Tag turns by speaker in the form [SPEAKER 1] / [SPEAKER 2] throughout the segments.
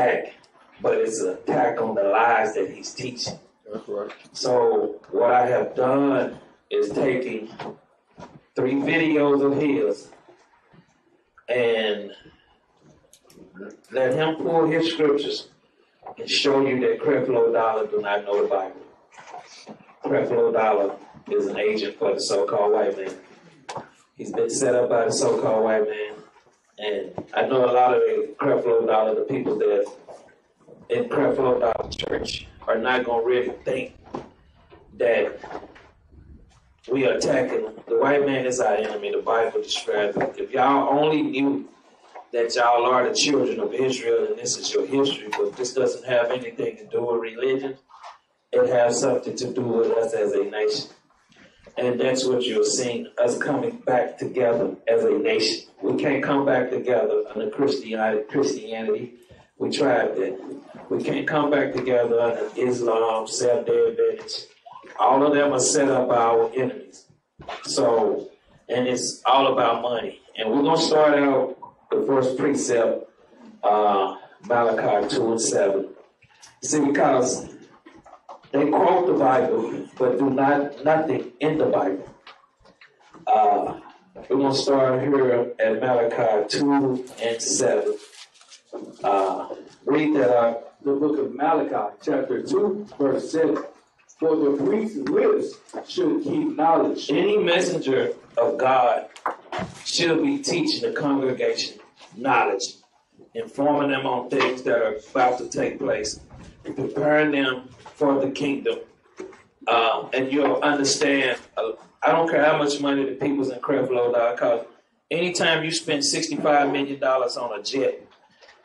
[SPEAKER 1] attack, but it's an attack on the lies that he's teaching.
[SPEAKER 2] That's right.
[SPEAKER 1] So what I have done is taking 3 videos of his and let him pull his scriptures and show you that Creflo Dollar do not know the Bible. Creflo Dollar is an agent for the so-called white man. He's been set up by the so-called white man. And I know a lot of the Creflo Dollar, the people that in Creflo Dollar Church are not going to really think that we are attacking them. The white man is our enemy. The Bible describes it. If y'all only knew that y'all are the children of Israel and this is your history, but this doesn't have anything to do with religion. It has something to do with us as a nation. And that's what you're seeing, us coming back together as a nation. We can't come back together under Christianity. We tried that. We can't come back together under Islam, Seventh-day Adventists. All of them are set up by our enemies. So, and it's all about money. And we're going to start out the first precept, Malachi 2 and 7. See, because they quote the Bible, but do nothing in the Bible. We're going to start here at Malachi 2 and 7. Read that out.
[SPEAKER 2] The book of Malachi, chapter 2, verse 7. For the priest's lips should keep knowledge.
[SPEAKER 1] Any messenger of God should be teaching the congregation knowledge, informing them on things that are about to take place, preparing them for the kingdom. And you'll understand, I don't care how much money the people's in Creflo Dollar, because anytime you spend $65 million on a jet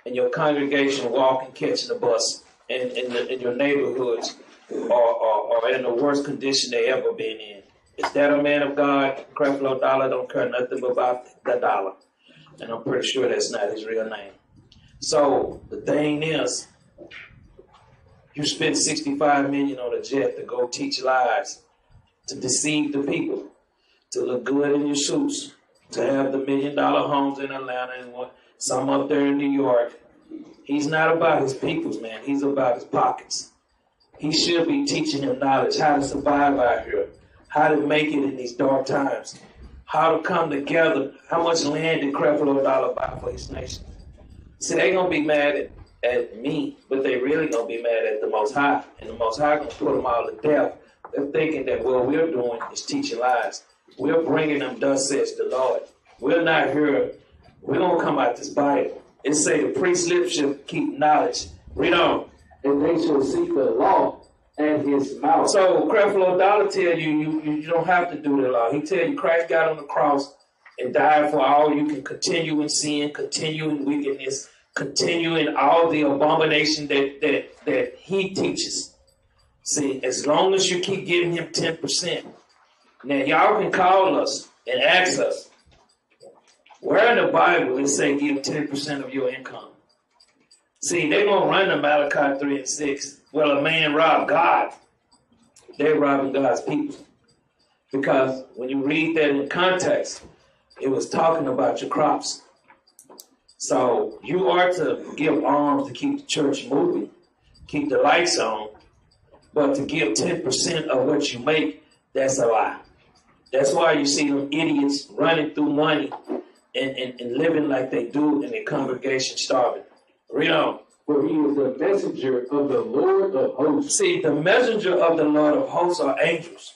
[SPEAKER 1] and your congregation walking, catching a bus in your neighborhoods or in the worst condition they ever been in, is that a man of God? Creflo Dollar don't care nothing about the dollar. And I'm pretty sure that's not his real name. So the thing is, you spend $65 million on a jet to go teach lies, to deceive the people, to look good in your suits, to have the $1 million homes in Atlanta and some up there in New York. He's not about his peoples, man. He's about his pockets. He should be teaching them knowledge, how to survive out here, how to make it in these dark times, how to come together. How much land did Creflo Dollar buy for his nation? See, they're going to be mad at me, but they really going to be mad at the Most High. And the Most High going to put them all to death. They're thinking that what we're doing is teaching lies. We're bringing them, thus says the Lord. We're not here. We're going to come out this Bible. It say the priest's lips should keep knowledge. Read on.
[SPEAKER 2] And they shall seek the law and his mouth.
[SPEAKER 1] So Creflo Dollar tell you don't have to do the law. He tell you Christ got on the cross and died for all. You can continue in sin, continue in wickedness, continue in all the abomination that he teaches. See, as long as you keep giving him 10%. Now, y'all can call us and ask us, where in the Bible it say give 10% of your income? See, they're going to run to Malachi 3 and 6. Well, a man robbed God. They're robbing God's people. Because when you read that in context, it was talking about your crops. So you are to give alms to keep the church moving, keep the lights on, but to give 10% of what you make, that's a lie. That's why you see them idiots running through money and living like they do in their congregation starving. Read on.
[SPEAKER 2] For he is the messenger of the Lord of hosts.
[SPEAKER 1] See, the messenger of the Lord of hosts are angels.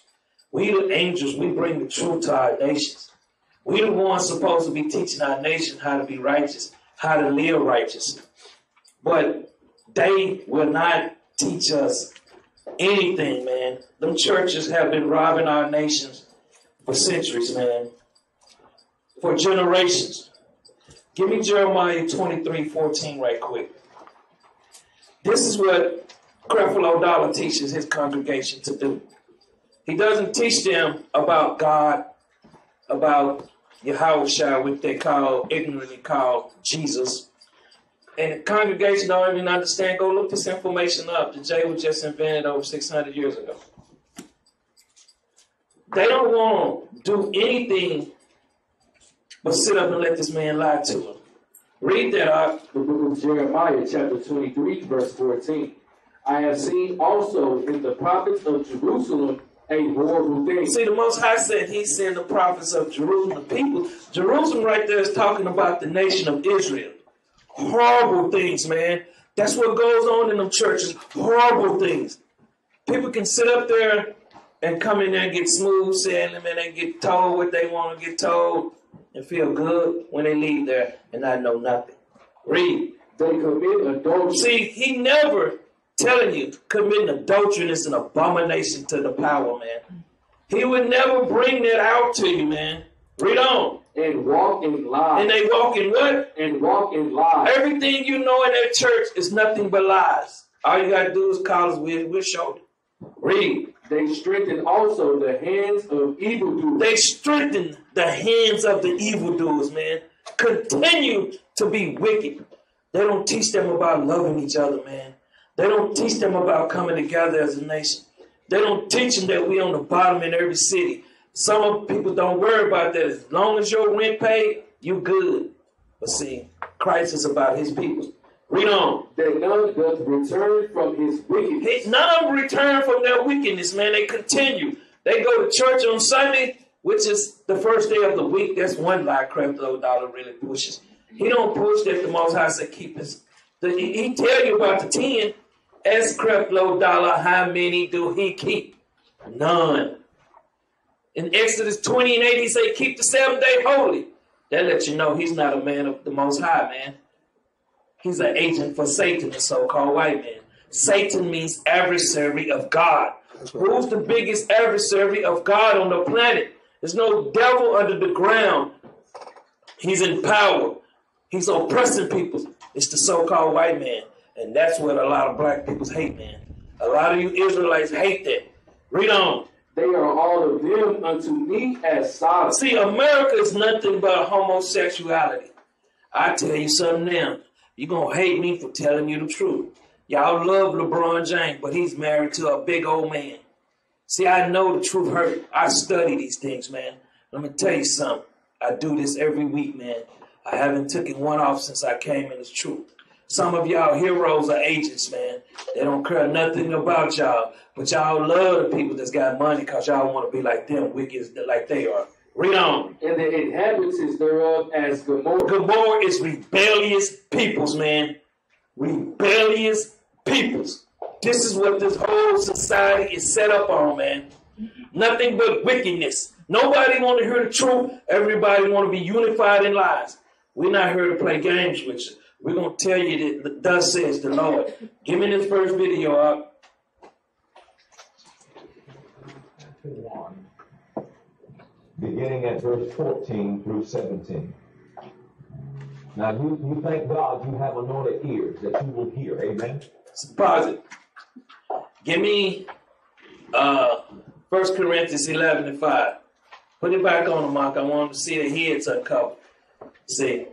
[SPEAKER 1] We the angels, we bring the truth to our nations. We the ones supposed to be teaching our nation how to be righteous, how to live righteous. But they will not teach us anything, man. Them churches have been robbing our nations for centuries, man. For generations. Give me Jeremiah 23:14 right quick. This is what Creflo Dollar teaches his congregation to do. He doesn't teach them about God, about Yahushua, which they ignorantly call Jesus. And the congregation don't even understand. Go look this information up. The J was just invented over 600 years ago. They don't want to do anything but sit up and let this man lie to them. Read that out.
[SPEAKER 2] The book of Jeremiah, chapter 23, verse 14. I have seen also in the prophets of Jerusalem a horrible thing.
[SPEAKER 1] See, the Most High said he sent the prophets of Jerusalem. The people, Jerusalem right there is talking about the nation of Israel. Horrible things, man. That's what goes on in them churches. Horrible things. People can sit up there and come in there and get smooth sailing, and they get told what they want to get told and feel good when they leave there and not know nothing. Read.
[SPEAKER 2] They commit adultery.
[SPEAKER 1] See, he never telling you committing adultery is an abomination to the power, man. He would never bring that out to you, man. Read on.
[SPEAKER 2] And walk in lies.
[SPEAKER 1] And they walk in what?
[SPEAKER 2] And walk in lies.
[SPEAKER 1] Everything you know in that church is nothing but lies. All you got to do is call us with shoulder. Read.
[SPEAKER 2] They strengthen also the hands of evildoers.
[SPEAKER 1] They strengthen the hands of the evildoers, man. Continue to be wicked. They don't teach them about loving each other, man. They don't teach them about coming together as a nation. They don't teach them that we on the bottom in every city. Some people don't worry about that. As long as your rent paid, you good. But see, Christ is about his people. Read on.
[SPEAKER 2] That none doth return from his wickedness.
[SPEAKER 1] None of them return from their wickedness, man. They continue. They go to church on Sunday, which is the first day of the week. That's one lie Creflo Dollar really pushes. He don't push that the Most High said keep his. He tell you about the 10. Ask Creflo Dollar how many do he keep? None. In Exodus 20 and 8, he say keep the 7th day holy. That lets you know he's not a man of the Most High, man. He's an agent for Satan, the so-called white man. Satan means adversary of God. Who's the biggest adversary of God on the planet? There's no devil under the ground. He's in power. He's oppressing people. It's the so-called white man. And that's what a lot of black people hate, man. A lot of you Israelites hate that. Read on.
[SPEAKER 2] They are all of them unto me as Sodom.
[SPEAKER 1] See, America is nothing but homosexuality. I tell you something now. You're going to hate me for telling you the truth. Y'all love LeBron James, but he's married to a big old man. See, I know the truth hurt. I study these things, man. Let me tell you something. I do this every week, man. I haven't taken one off since I came in. It's true. Some of y'all heroes are agents, man. They don't care nothing about y'all. But y'all love the people that's got money because y'all want to be like them, wicked like they are. Read on.
[SPEAKER 2] And the inhabitants thereof as Gomorrah.
[SPEAKER 1] Gomorrah is rebellious peoples, man. Rebellious peoples. This is what this whole society is set up on, man. Nothing but wickedness. Nobody want to hear the truth. Everybody want to be unified in lies. We're not here to play games with you. We're going to tell you that thus says the Lord. Give me this first video up.
[SPEAKER 3] Beginning at verse 14 through 17. Now you thank God you have anointed ears that you will hear. Amen.
[SPEAKER 1] Pause it. Give me 1 Corinthians 11 and 5. Put it back on the mark. I want to see the heads uncovered. See.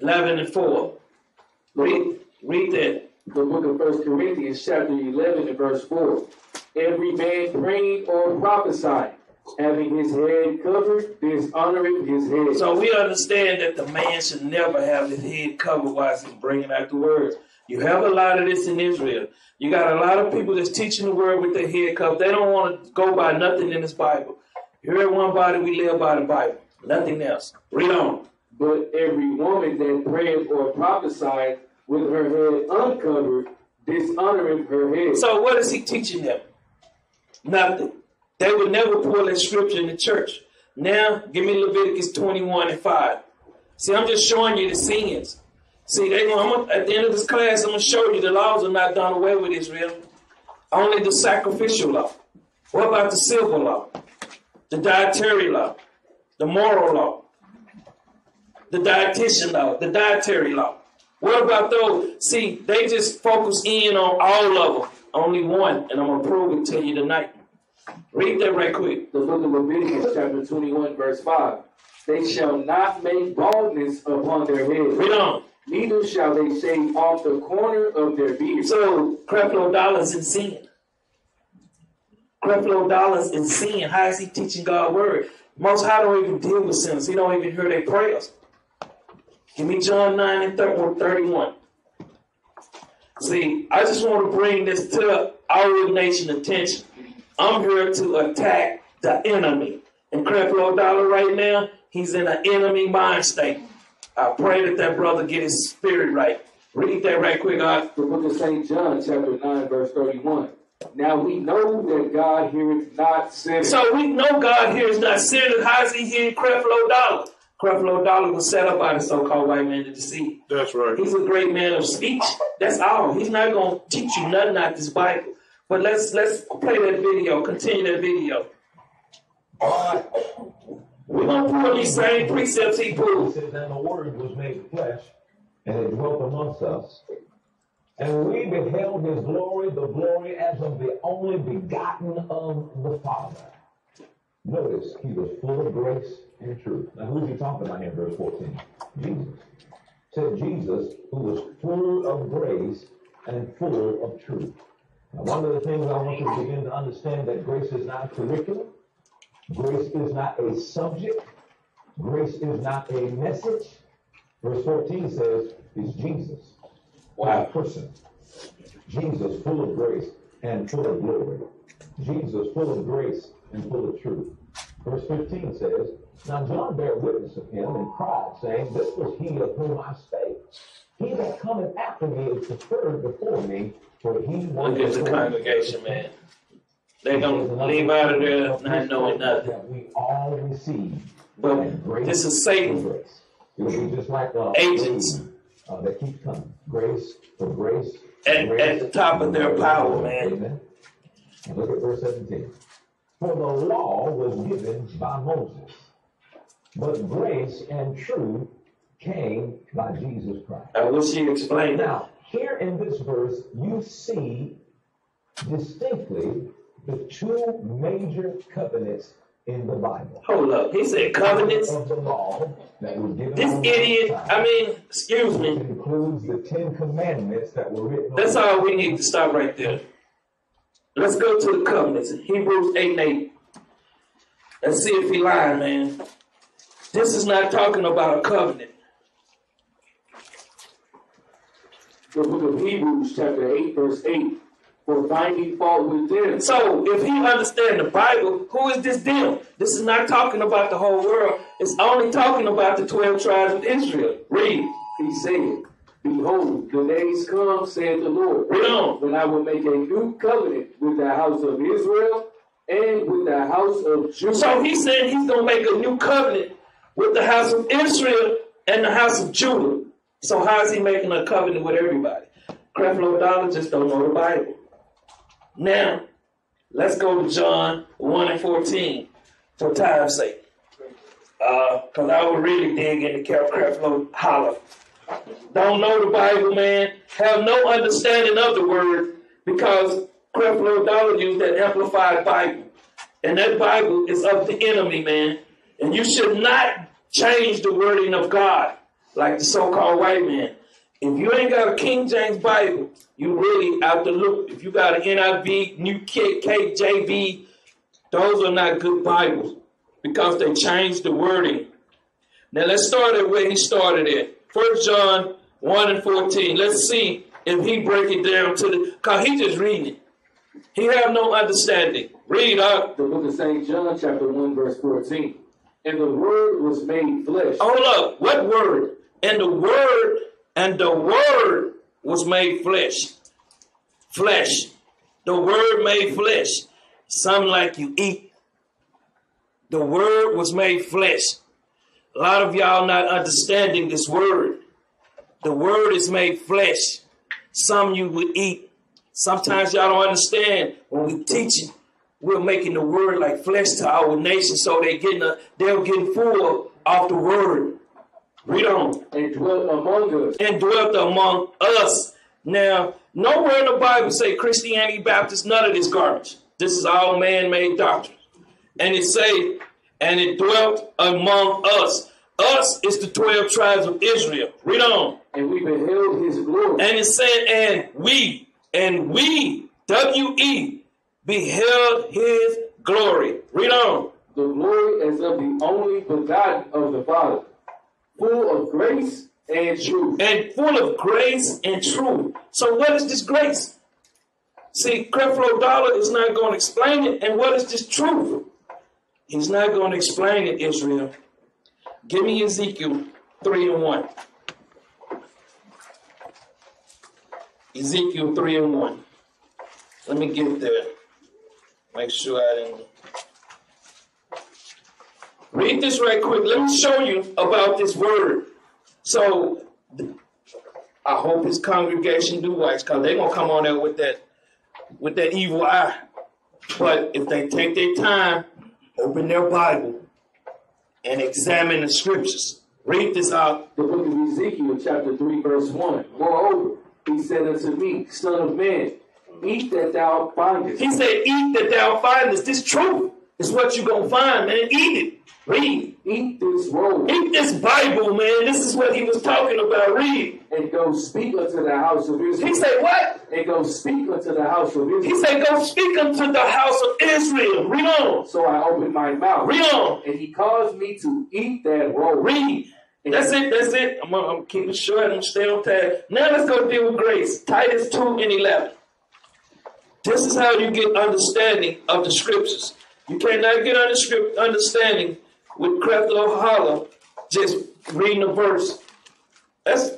[SPEAKER 1] 11 and 4. Read that.
[SPEAKER 2] The book of 1 Corinthians chapter 11 and verse 4. Every man praying or prophesying, having his head covered, dishonoring his head.
[SPEAKER 1] So we understand that the man should never have his head covered while he's bringing out the words. You have a lot of this in Israel. You got a lot of people that's teaching the word with their head covered. They don't want to go by nothing in this Bible. Here at One Body, we live by the Bible. Nothing else. Read on.
[SPEAKER 2] But every woman that prayeth or prophesieth with her head uncovered, dishonoring her head.
[SPEAKER 1] So what is he teaching them? Nothing. They would never pull that scripture in the church. Now, give me Leviticus 21 and 5. See, I'm just showing you the sins. See, at the end of this class, I'm going to show you the laws are not done away with Israel. Only the sacrificial law. What about the civil law? The dietary law? The moral law? The dietitian law? The dietary law? What about those? See, they just focus in on all of them. Only one, and I'm going to prove it to you tonight. Read that right quick.
[SPEAKER 2] The book of Leviticus chapter 21 verse 5. They shall not make baldness upon their heads.
[SPEAKER 1] Read on.
[SPEAKER 2] Neither shall they shave off the corner of their beard.
[SPEAKER 1] So, Creflo Dollar's in sin. Creflo Dollar's in sin. How is he teaching God's word? Most High don't even deal with sinners. He don't even hear their prayers. Give me John 9 and 31. See, I just want to bring this to our nation attention. I'm here to attack the enemy. And Creflo Dollar right now, he's in an enemy mind state. I pray that brother get his spirit right. Read that right quick, God.
[SPEAKER 2] The book of St. John, chapter 9, verse 31. Now we know that God heareth not sinners.
[SPEAKER 1] So we know God hears not sinners. How is he hearing Creflo Dollar? Creflo Dollar was set up by the so-called white man to deceive.
[SPEAKER 4] That's right.
[SPEAKER 1] He's a great man of speech. That's all. He's not going to teach you nothing out this Bible. But let's play that video. Continue that video. We're going to pull these same precepts he
[SPEAKER 3] It
[SPEAKER 1] pulled.
[SPEAKER 3] says, and the Word was made flesh, and it dwelt amongst us. And we beheld his glory, the glory as of the only begotten of the Father. Notice, he was full of grace and truth. Now, who's he talking about here in verse 14? Jesus. Said Jesus, who was full of grace and full of truth. Now, one of the things I want you to begin to understand that grace is not a curriculum. Grace is not a subject. Grace is not a message. Verse 14 says, it's Jesus. Wow. Person. Jesus full of grace and full of glory. Jesus full of grace and full of truth. Verse 15 says, now John bare witness of him and cried, saying, this was he of whom I spake. He that cometh after me is preferred before me, for he was.
[SPEAKER 1] Look at the congregation, man. They're going to leave out of there not knowing nothing.
[SPEAKER 3] That we all receive.
[SPEAKER 1] But this is Satan.
[SPEAKER 3] Grace. It will be just like
[SPEAKER 1] Agents.
[SPEAKER 3] That keep coming. Grace for grace.
[SPEAKER 1] At the top of their power, man.
[SPEAKER 3] Amen. And look at verse 17. For the law was given by Moses, but grace and truth came by Jesus Christ.
[SPEAKER 1] I wish you explained that.
[SPEAKER 3] Now, here in this verse, you see distinctly the two major covenants in the Bible.
[SPEAKER 1] Hold up. He said covenants.
[SPEAKER 3] Of the law that was given
[SPEAKER 1] This idiot, excuse me.
[SPEAKER 3] It includes the 10 commandments that were written.
[SPEAKER 1] That's all we need to stop right there. Let's go to the covenants. Hebrews 8 and 8. Let's see if he lying, man. This is not talking about a covenant.
[SPEAKER 2] The book of Hebrews, chapter 8, verse 8. For finding fault with them.
[SPEAKER 1] So, if he understands the Bible, who is this them? This is not talking about the whole world. It's only talking about the 12 tribes of Israel. Read.
[SPEAKER 2] He said, behold, the days come, saith the Lord,
[SPEAKER 1] Read on.
[SPEAKER 2] when I will make a new covenant with the house of Israel and with the house of Judah.
[SPEAKER 1] So he said he's going to make a new covenant with the house of Israel and the house of Judah. So how is he making a covenant with everybody? Creflo Dollar just don't know the Bible. Now, let's go to John 1 and 14 for time's sake. Because I would really dig into Creflo Holler. Don't know the Bible, man. Have no understanding of the word because Creflo Dollar used that amplified Bible. And that Bible is of the enemy, man. And you should not change the wording of God like the so-called white man. If you ain't got a King James Bible, you really out to look. If you got an NIV, New KJV, those are not good Bibles because they changed the wording. Now let's start at where he started at. 1 John 1 and 14. Let's see if he break it down to the, because he just reading it. He have no understanding. Read up.
[SPEAKER 2] The book of St. John, chapter 1, verse 14. And the word was made flesh.
[SPEAKER 1] Hold up. What word? And the word was made flesh. Flesh. The word made flesh. Something like you eat. The word was made flesh. A lot of y'all not understanding this word. The word is made flesh. Some you would eat. Sometimes y'all don't understand. When we teaching, we're making the word like flesh to our nation, so they're getting full off the word. Read on.
[SPEAKER 2] And dwelt among us.
[SPEAKER 1] And dwelt among us. Now, nowhere in the Bible say Christianity, Baptist, none of this garbage. This is all man-made doctrine. And it say, and it dwelt among us. Us is the 12 tribes of Israel. Read on.
[SPEAKER 2] And we beheld his glory.
[SPEAKER 1] And it said, and we, W-E, beheld his glory. Read on.
[SPEAKER 2] The glory as of the only begotten of the Father, full of grace and truth.
[SPEAKER 1] And full of grace and truth. So what is this grace? See, Creflo Dollar is not going to explain it. And what is this truth? He's not going to explain it, Israel. Give me Ezekiel 3:1. Ezekiel 3:1. Let me get there. Make sure I didn't. Read this right quick. Let me show you about this word. So I hope his congregation do watch, because they're gonna come on there with that evil eye. But if they take their time, open their Bible, and examine the scriptures. Read this out.
[SPEAKER 2] The book of Ezekiel, chapter 3, verse 1. Moreover, he said unto me, Son of man, eat that thou findest.
[SPEAKER 1] He said, eat that thou findest. This truth is what you're going to find, man. Eat it. Read.
[SPEAKER 2] Eat this roll.
[SPEAKER 1] Eat this Bible, man. This is what he was talking about. Read.
[SPEAKER 2] And go speak unto the house of Israel.
[SPEAKER 1] He said what?
[SPEAKER 2] And go speak unto the house of Israel.
[SPEAKER 1] He said, go speak unto the house of Israel. Read on.
[SPEAKER 2] So I opened my mouth.
[SPEAKER 1] Read on.
[SPEAKER 2] And he caused me to eat that roll.
[SPEAKER 1] Read. That's it. That's it. I'm going to keep it short. I'm going to stay on tag. Now let's go deal with grace. Titus 2:11. This is how you get understanding of the scriptures. You cannot get understanding with Creflo Holler just reading a verse. That's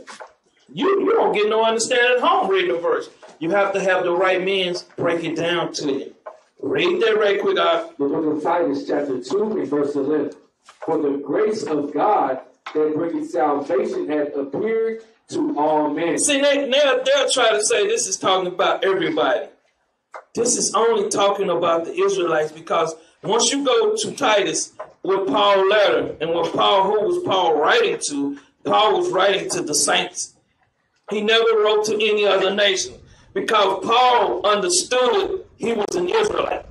[SPEAKER 1] you don't get no understanding at home reading a verse. You have to have the right means break it down to you. Read that right quick out.
[SPEAKER 2] The book of Titus, chapter 2, and verse 11. For the grace of God that bringeth salvation hath appeared to all men.
[SPEAKER 1] See, now they'll try to say this is talking about everybody. This is only talking about the Israelites, because once you go to Titus, what Paul letter and what who was Paul writing to? Paul was writing to the saints. He never wrote to any other nation, because Paul understood he was an Israelite.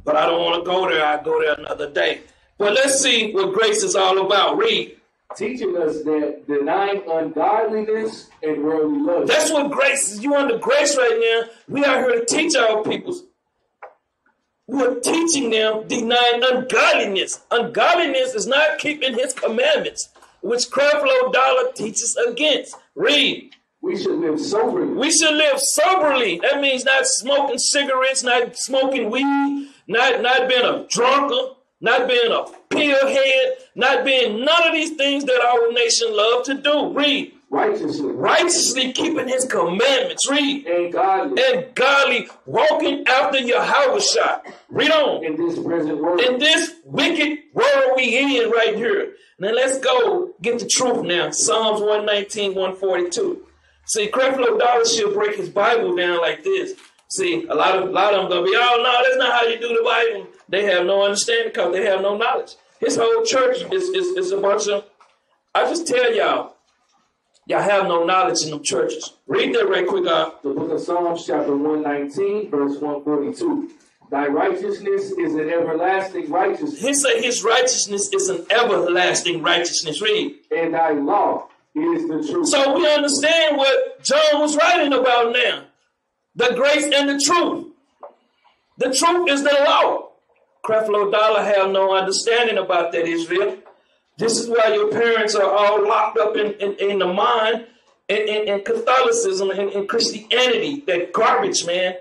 [SPEAKER 1] But I don't want to go there. I'll go there another day. But let's see what grace is all about. Read.
[SPEAKER 2] Teaching us that denying ungodliness and worldly love.
[SPEAKER 1] That's what grace is. You under grace right now. We are here to teach our peoples. We're teaching them denying ungodliness. Ungodliness is not keeping his commandments, which Creflo Dollar teaches against. Read.
[SPEAKER 2] We should live soberly.
[SPEAKER 1] We should live soberly. That means not smoking cigarettes, not smoking weed, not being a drunkard, not being a pillhead, not being none of these things that our nation love to do. Read. Righteously keeping his commandments. Read.
[SPEAKER 2] And godly.
[SPEAKER 1] Walking after Yahweh. Read on.
[SPEAKER 2] In this present world.
[SPEAKER 1] In this wicked world we in right here. Now let's go get the truth now. Psalms 119, 142. See, Creflo Dollar should break his Bible down like this. See, a lot of them gonna be, oh no, that's not how you do the Bible. They have no understanding because they have no knowledge. His whole church is a bunch of, I just tell y'all have no knowledge in them churches. Read that right quick out.
[SPEAKER 2] The book of Psalms, chapter 119, verse 142. Thy righteousness is an everlasting righteousness.
[SPEAKER 1] He said his righteousness is an everlasting righteousness. Read.
[SPEAKER 2] And thy law is the truth.
[SPEAKER 1] So we understand what John was writing about now. The grace and the truth. The truth is the law. Creflo Dollar have no understanding about that, Israel. This is why your parents are all locked up in the mind in Catholicism and in Christianity. That garbage, man.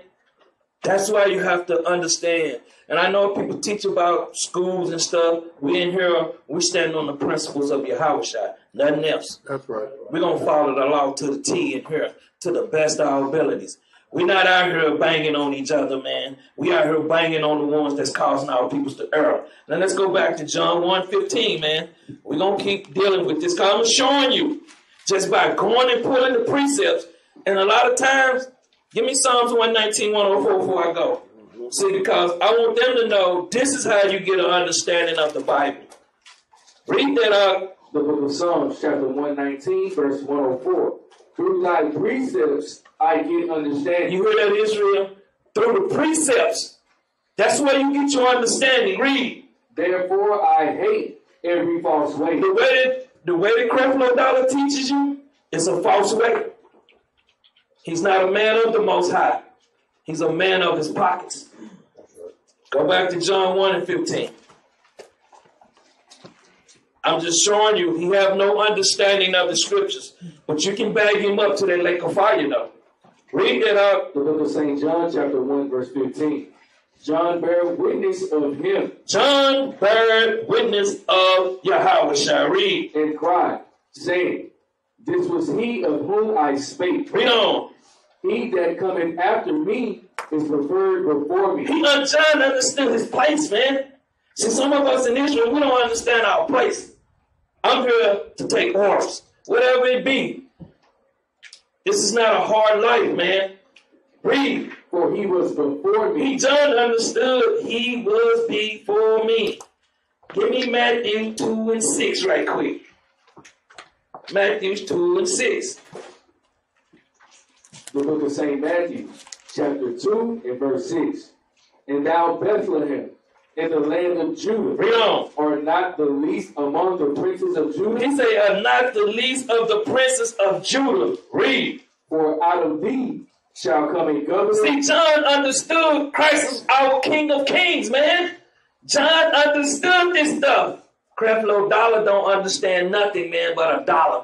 [SPEAKER 1] That's why you have to understand. And I know people teach about schools and stuff. We in here, we stand on the principles of Yahweh Shai. Nothing else.
[SPEAKER 2] That's right.
[SPEAKER 1] We're going to follow the law to the T in here, to the best of our abilities. We're not out here banging on each other, man. We out here banging on the ones that's causing our peoples to err. Now let's go back to John 1:15, man. We're going to keep dealing with this because I'm showing you just by going and pulling the precepts. And a lot of times, give me Psalms 119, 104 before I go. See, because I want them to know this is how you get an understanding of the Bible. Read that out.
[SPEAKER 2] The book of Psalms, chapter 119, verse 104. Through thy precepts I get understanding.
[SPEAKER 1] You hear that, Israel? Through the precepts. That's where you get your understanding. Read.
[SPEAKER 2] Therefore I hate every false way.
[SPEAKER 1] The way that Creflo Dollar teaches you is a false way. He's not a man of the Most High. He's a man of his pockets. Go back to John 1:15. I'm just showing you he have no understanding of the scriptures. But you can bag him up to that lake of fire, though. Read that up.
[SPEAKER 2] The book of St. John, chapter 1, verse 15. John bare witness of him.
[SPEAKER 1] John bare witness of Yahweh. Read.
[SPEAKER 2] And cried, saying, this was he of whom I spake.
[SPEAKER 1] Read on.
[SPEAKER 2] He that cometh after me is preferred before me.
[SPEAKER 1] John understood his place, man. See, some of us in Israel, we don't understand our place. I'm here to take orders, whatever it be. This is not a hard life, man. Read.
[SPEAKER 2] For he was before me.
[SPEAKER 1] John understood he was before me. Give me Matthew 2 and 6 right quick. Matthew 2 and 6.
[SPEAKER 2] The book of St. Matthew, chapter 2 and verse 6. And thou, Bethlehem, in the land of Judah,
[SPEAKER 1] read on,
[SPEAKER 2] are not the least among the princes of Judah.
[SPEAKER 1] He say, are not the least of the princes of Judah. Read.
[SPEAKER 2] For out of thee shall come a governor.
[SPEAKER 1] See, John understood Christ is our King of Kings, man. John understood this stuff. Creflo Dollar don't understand nothing, man, but a dollar.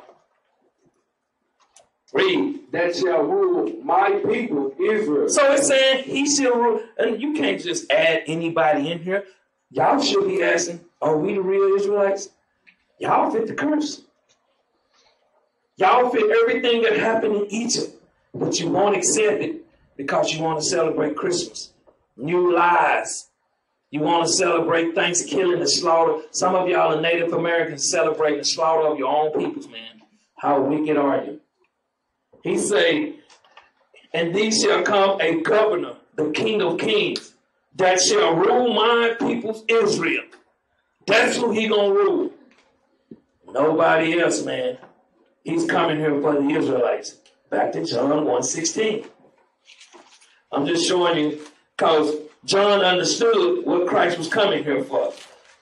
[SPEAKER 1] Read.
[SPEAKER 2] That shall rule my people, Israel.
[SPEAKER 1] So it's saying he shall rule. And you can't just add anybody in here. Y'all should be asking, are we the real Israelites? Y'all fit the curse. Y'all fit everything that happened in Egypt. But you won't accept it because you want to celebrate Christmas. New lies. You want to celebrate Thanksgiving, the slaughter. Some of y'all are Native Americans celebrating the slaughter of your own peoples, man. How wicked are you? He say, and thee shall come a governor, the King of Kings, that shall rule my people's Israel. That's who he gonna rule. Nobody else, man. He's coming here for the Israelites. Back to John 1:16. I'm just showing you because John understood what Christ was coming here for.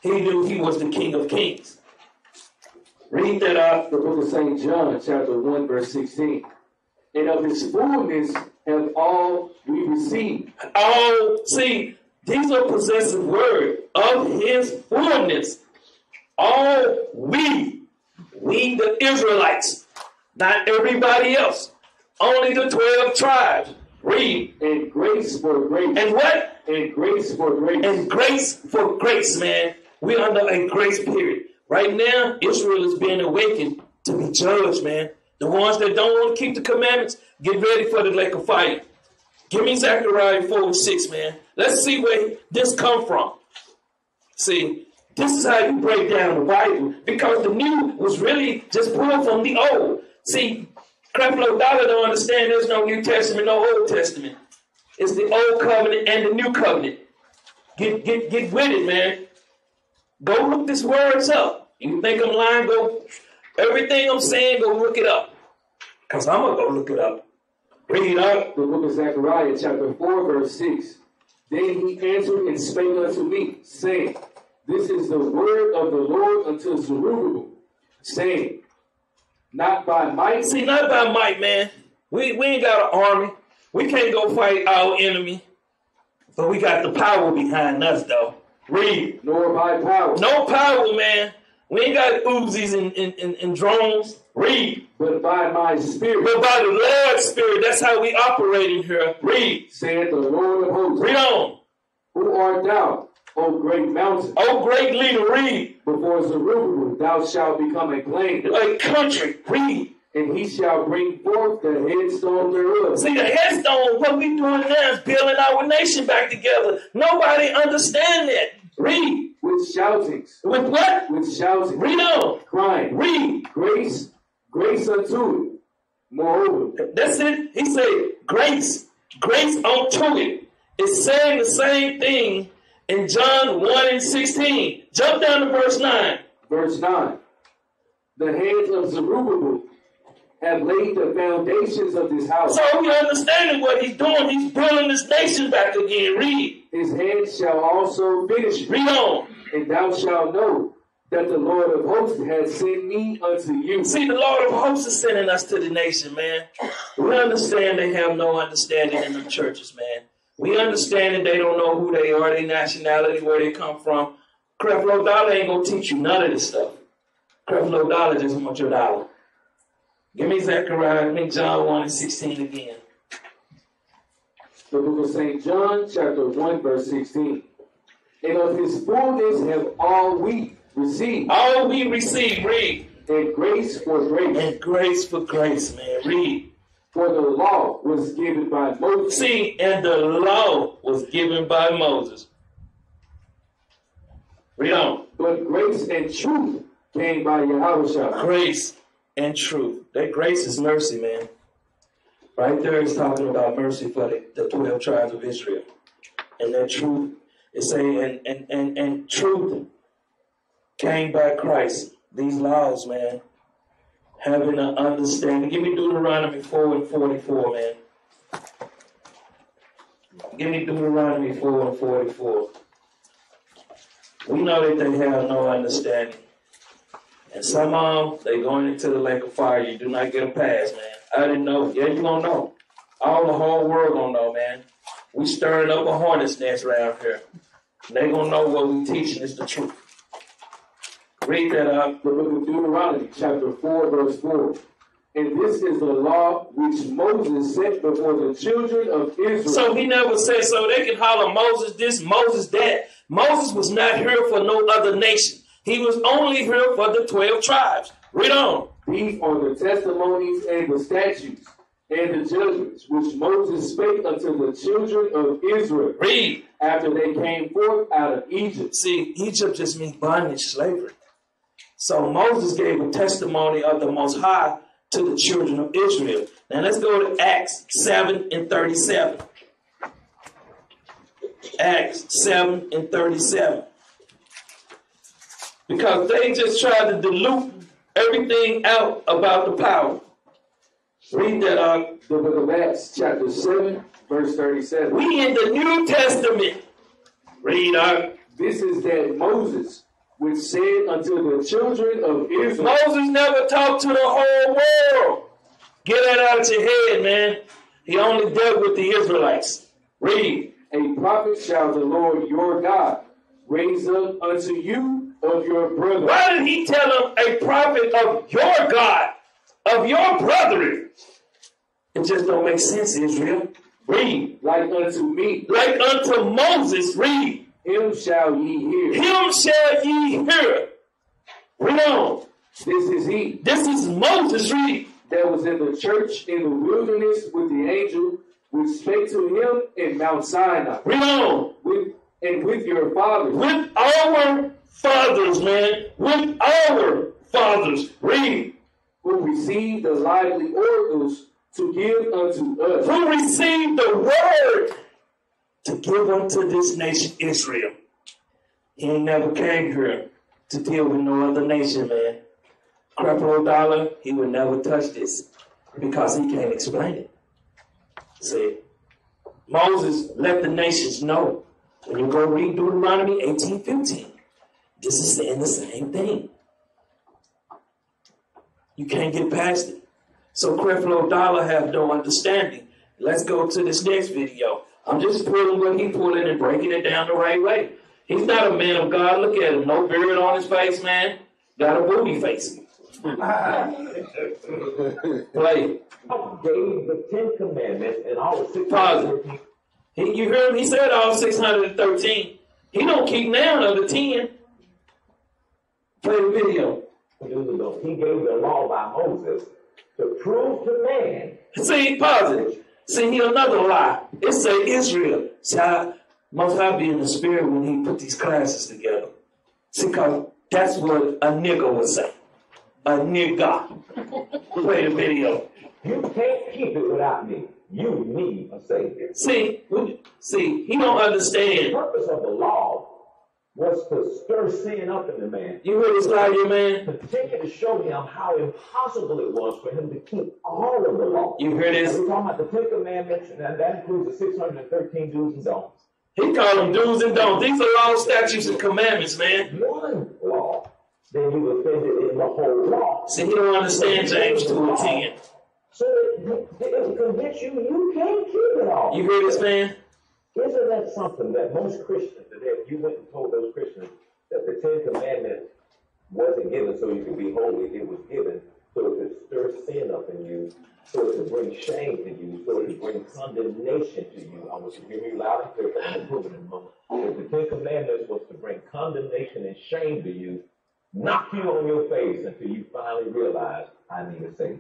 [SPEAKER 1] He knew he was the King of Kings. Read that up.
[SPEAKER 2] The book of St. John, chapter 1, verse 16. And of his fullness have all we received.
[SPEAKER 1] Oh, see, these are possessive words. Of his fullness. All we the Israelites, not everybody else. Only the 12 tribes. Read.
[SPEAKER 2] And grace for grace.
[SPEAKER 1] And what?
[SPEAKER 2] And grace for grace.
[SPEAKER 1] And grace for grace, man. We're under a grace period. Right now, Israel is being awakened to be judged, man. The ones that don't want to keep the commandments, get ready for the lake of fire. Give me Zechariah 4:6, man. Let's see where this come from. See, this is how you break down the Bible, because the new was really just pulled from the old. See, Creflo Dollar don't understand there's no New Testament, no Old Testament. It's the Old Covenant and the New Covenant. Get with it, man. Go look this words up. You think I'm lying? Go. Everything I'm saying, go look it up. Because I'm going to go look it up. Read up.
[SPEAKER 2] The book of Zechariah, chapter 4, verse 6. Then he answered and spake unto me, saying, this is the word of the Lord unto Zerubbabel, saying, not by might.
[SPEAKER 1] See, not by might, man. We ain't got an army. We can't go fight our enemy. But we got the power behind us, though. Read.
[SPEAKER 2] Nor by power.
[SPEAKER 1] No power, man. We ain't got Uzis and drones. Read.
[SPEAKER 2] But by my spirit.
[SPEAKER 1] But by the Lord's spirit. That's how we operate in here. Read.
[SPEAKER 2] Saith the Lord of hosts.
[SPEAKER 1] Read on.
[SPEAKER 2] Who art thou, O great mountain?
[SPEAKER 1] O great leader, read.
[SPEAKER 2] Before Zerubbabel thou shalt become a plain.
[SPEAKER 1] A country, read.
[SPEAKER 2] And he shall bring forth the headstone thereof.
[SPEAKER 1] See, the headstone, what we doing now is building our nation back together. Nobody understand that. Read.
[SPEAKER 2] With shoutings.
[SPEAKER 1] With what?
[SPEAKER 2] With shoutings.
[SPEAKER 1] Read on.
[SPEAKER 2] Crying.
[SPEAKER 1] Read.
[SPEAKER 2] Grace unto it. Moreover.
[SPEAKER 1] That's it. He said, grace unto it. It's saying the same thing in John 1:16. Jump down to verse 9.
[SPEAKER 2] Verse 9. The hands of Zerubbabel have laid the foundations of this house.
[SPEAKER 1] So we understanding what he's doing. He's building this nation back again. Read.
[SPEAKER 2] His hands shall also finish it.
[SPEAKER 1] Read on.
[SPEAKER 2] And thou shalt know that the Lord of hosts has sent me unto you.
[SPEAKER 1] See, the Lord of hosts is sending us to the nation, man. We understand they have no understanding in the churches, man. We understand that they don't know who they are, their nationality, where they come from. Creflo Dollar ain't going to teach you none of this stuff. Creflo dollar just want your dollar. Give me Zechariah, give me John 1 and 16 again.
[SPEAKER 2] The book of St. John, chapter 1, verse 16. And of his fullness have all we received.
[SPEAKER 1] All we receive, read.
[SPEAKER 2] And grace for grace.
[SPEAKER 1] And grace for grace, man. Read.
[SPEAKER 2] For the law was given by Moses.
[SPEAKER 1] See, and the law was given by Moses. Read on.
[SPEAKER 2] But grace and truth came by Yahweh.
[SPEAKER 1] Grace and truth. That grace is mercy, man. Right there is talking about mercy for the 12 tribes of Israel. And that truth is saying, and truth came by Christ. These laws, man, having an understanding. Give me Deuteronomy 4 and 44, man. Give me Deuteronomy 4 and 44. We know that they have no understanding. And some of them, they going into the lake of fire. You do not get a pass, man. I didn't know. Yeah, you gonna know. All the whole world gonna know, man. We stirring up a hornet's nest around here. They gonna know what we teaching is the truth. Read that up.
[SPEAKER 2] The book of Deuteronomy, chapter 4, verse 4. And this is the law which Moses set before the children of Israel.
[SPEAKER 1] So he never said, so they can holler Moses this, Moses that. Moses was not here for no other nation. He was only here for the 12 tribes. Read on.
[SPEAKER 2] These are the testimonies and the statutes and the judgments which Moses spake unto the children of Israel.
[SPEAKER 1] Read.
[SPEAKER 2] After they came forth out of Egypt.
[SPEAKER 1] See, Egypt just means bondage, slavery. So Moses gave a testimony of the Most High to the children of Israel. Now let's go to Acts 7 and 37. Acts 7 and 37. Because they just tried to dilute everything out about the power. Read that up.
[SPEAKER 2] The book of Acts, chapter 7, verse 37.
[SPEAKER 1] We in the New Testament. Read up.
[SPEAKER 2] This is that Moses, which said unto the children of Israel.
[SPEAKER 1] Moses never talked to the whole world. Get that out of your head, man. He only dealt with the Israelites. Read.
[SPEAKER 2] A prophet shall the Lord your God raise up unto you of your brethren.
[SPEAKER 1] Why did he tell them a prophet of your God, of your brethren? It just don't make sense, Israel. Read.
[SPEAKER 2] Like unto me.
[SPEAKER 1] Like unto Moses. Read.
[SPEAKER 2] Him shall ye hear.
[SPEAKER 1] Him shall ye hear. Read on.
[SPEAKER 2] This is he.
[SPEAKER 1] This is Moses. Read.
[SPEAKER 2] That was in the church in the wilderness with the angel which spake to him in Mount Sinai.
[SPEAKER 1] Read on.
[SPEAKER 2] With your fathers.
[SPEAKER 1] With our fathers, man. With our fathers. Read.
[SPEAKER 2] Who received the lively oracles to give unto us.
[SPEAKER 1] Who received the word to give unto this nation Israel. He ain't never came here to deal with no other nation, man. Creflo Dollar, he would never touch this because he can't explain it. See, Moses let the nations know. When you go read Deuteronomy 18:15, this is saying the same thing. You can't get past it. So Creflo Dollar have no understanding. Let's go to this next video. I'm just pulling what he pulling and breaking it down the right way. He's not a man of God. Look at him. No beard on his face, man. Got a booty face. Play.
[SPEAKER 3] Gave the 10 Commandments and all the
[SPEAKER 1] 613. You heard him? He said all 613. He don't keep none of the 10. Play the video.
[SPEAKER 3] He gave the law by Moses to prove to man.
[SPEAKER 1] See, pause it. See, he another lie. It say Israel. See, Most High be in the spirit when he put these classes together. See, because that's what a nigga would say. A nigga. Play the video.
[SPEAKER 3] You can't keep it without me. You need a Savior.
[SPEAKER 1] See, he don't understand.
[SPEAKER 3] The purpose of the law was to stir sin up in the man.
[SPEAKER 1] You heard this lie, your man?
[SPEAKER 3] Continue to show him how impossible it was for him to keep all of the law.
[SPEAKER 1] You hear this?
[SPEAKER 3] We're talking about the 10 Commandments, and that includes the 613 do's and don'ts.
[SPEAKER 1] He called them do's and don'ts. These are laws, statutes, and commandments, man.
[SPEAKER 3] One law, then you offended in the whole law.
[SPEAKER 1] See, he don't understand James 2 and 10.
[SPEAKER 3] So it will convince you you can't keep it all.
[SPEAKER 1] You hear this, man?
[SPEAKER 3] Isn't that something that most Christians today, if you went and told those Christians that the 10 Commandments wasn't given so you could be holy. It was given so it could stir sin up in you, so it could bring shame to you, so it could bring condemnation to you. I want you to hear me loud and clear, but I'm going to prove it in a moment. If the Ten Commandments was to bring condemnation and shame to you, knock you on your face until you finally realize, I need a Savior.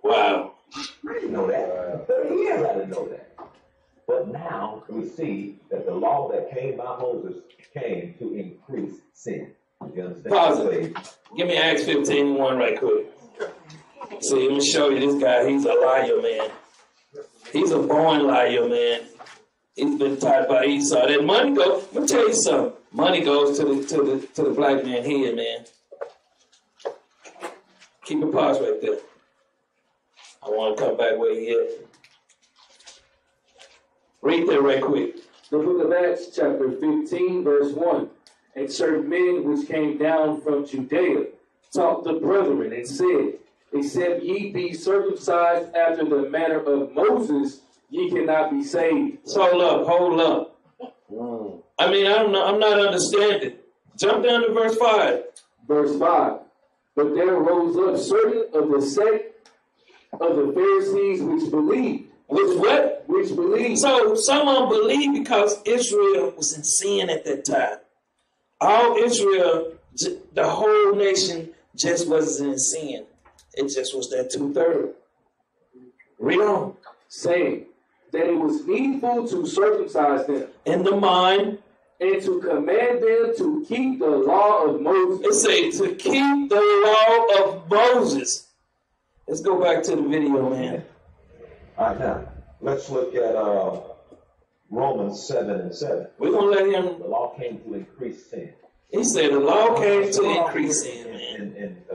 [SPEAKER 1] Wow.
[SPEAKER 3] I didn't know that. 30 years I didn't know that. But now we see that the law that came by Moses came to increase sin. You understand?
[SPEAKER 1] Pause it. Give me Acts 15:1 right quick. See, let me show you this guy. He's a liar, man. He's a born liar, man. He's been taught by Esau. That money goes. Let me tell you something. Money goes to the black man here, man. Keep it paused right there. I want to come back where he is. Read that right quick.
[SPEAKER 2] The book of Acts, chapter 15, verse 1. And certain men which came down from Judea taught the brethren and said, except ye be circumcised after the manner of Moses, ye cannot be saved.
[SPEAKER 1] So hold up. I mean, I don't know. I'm not understanding. Jump down to verse 5.
[SPEAKER 2] Verse 5. But there rose up certain of the sect of the Pharisees which believed.
[SPEAKER 1] Which what?
[SPEAKER 2] Which believed.
[SPEAKER 1] So someone believed because Israel was in sin at that time. All Israel, the whole nation, just wasn't in sin. It just was that 2/3. Read on.
[SPEAKER 2] Saying that it was needful to circumcise them.
[SPEAKER 1] In the mind.
[SPEAKER 2] And to command them to keep the law of Moses.
[SPEAKER 1] It says to keep the law of Moses. Let's go back to the video, man.
[SPEAKER 3] All right, now, let's look at Romans 7:7.
[SPEAKER 1] We're going to let him.
[SPEAKER 3] The law came to increase sin.
[SPEAKER 1] He said the law came to increase sin, man.
[SPEAKER 3] And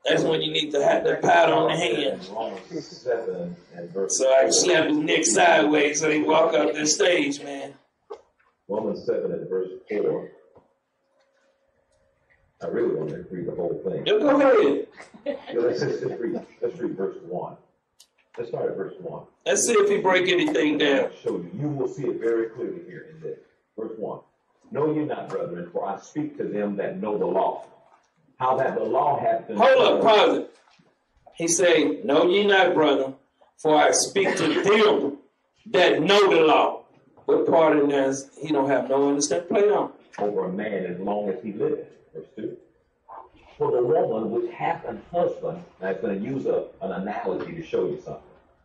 [SPEAKER 1] that's when you need to have the pat on the hand.
[SPEAKER 3] Romans 7 and verse
[SPEAKER 1] so I can slap his neck sideways so he walk up the stage, man.
[SPEAKER 3] Romans 7 and verse 4. I really want to read the whole thing.
[SPEAKER 1] Yeah, go ahead.
[SPEAKER 3] Let's read verse 1. Let's start at verse 1.
[SPEAKER 1] Let's see if he break anything down.
[SPEAKER 3] I'll show you. You will see it very clearly here in this. Verse 1. Know ye not, brethren, for I speak to them that know the law. How that the law hath been...
[SPEAKER 1] Hold up, pause it. He say, know ye not, brethren, for I speak to them that know the law. What part in there is he don't have no understanding? Play on.
[SPEAKER 3] Over a man as long as he liveth. Verse 2. For the woman which hath an husband, and I'm going to use an analogy to show you something.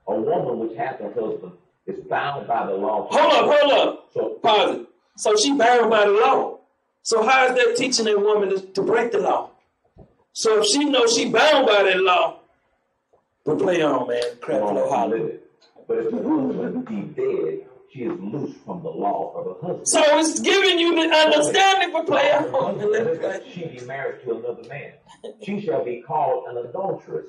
[SPEAKER 3] A woman which hath a husband is bound by the law.
[SPEAKER 1] Hold up.
[SPEAKER 3] So,
[SPEAKER 1] pause it. So she bound by the law. So how is that teaching that woman to break the law? So if she knows she bound by that law, but play on, man. Creflo holler.
[SPEAKER 3] But if the husband be dead, she is loose from the law of her husband.
[SPEAKER 1] So it's giving you the understanding for play on.
[SPEAKER 3] She be married to another man. She shall be called an adulteress.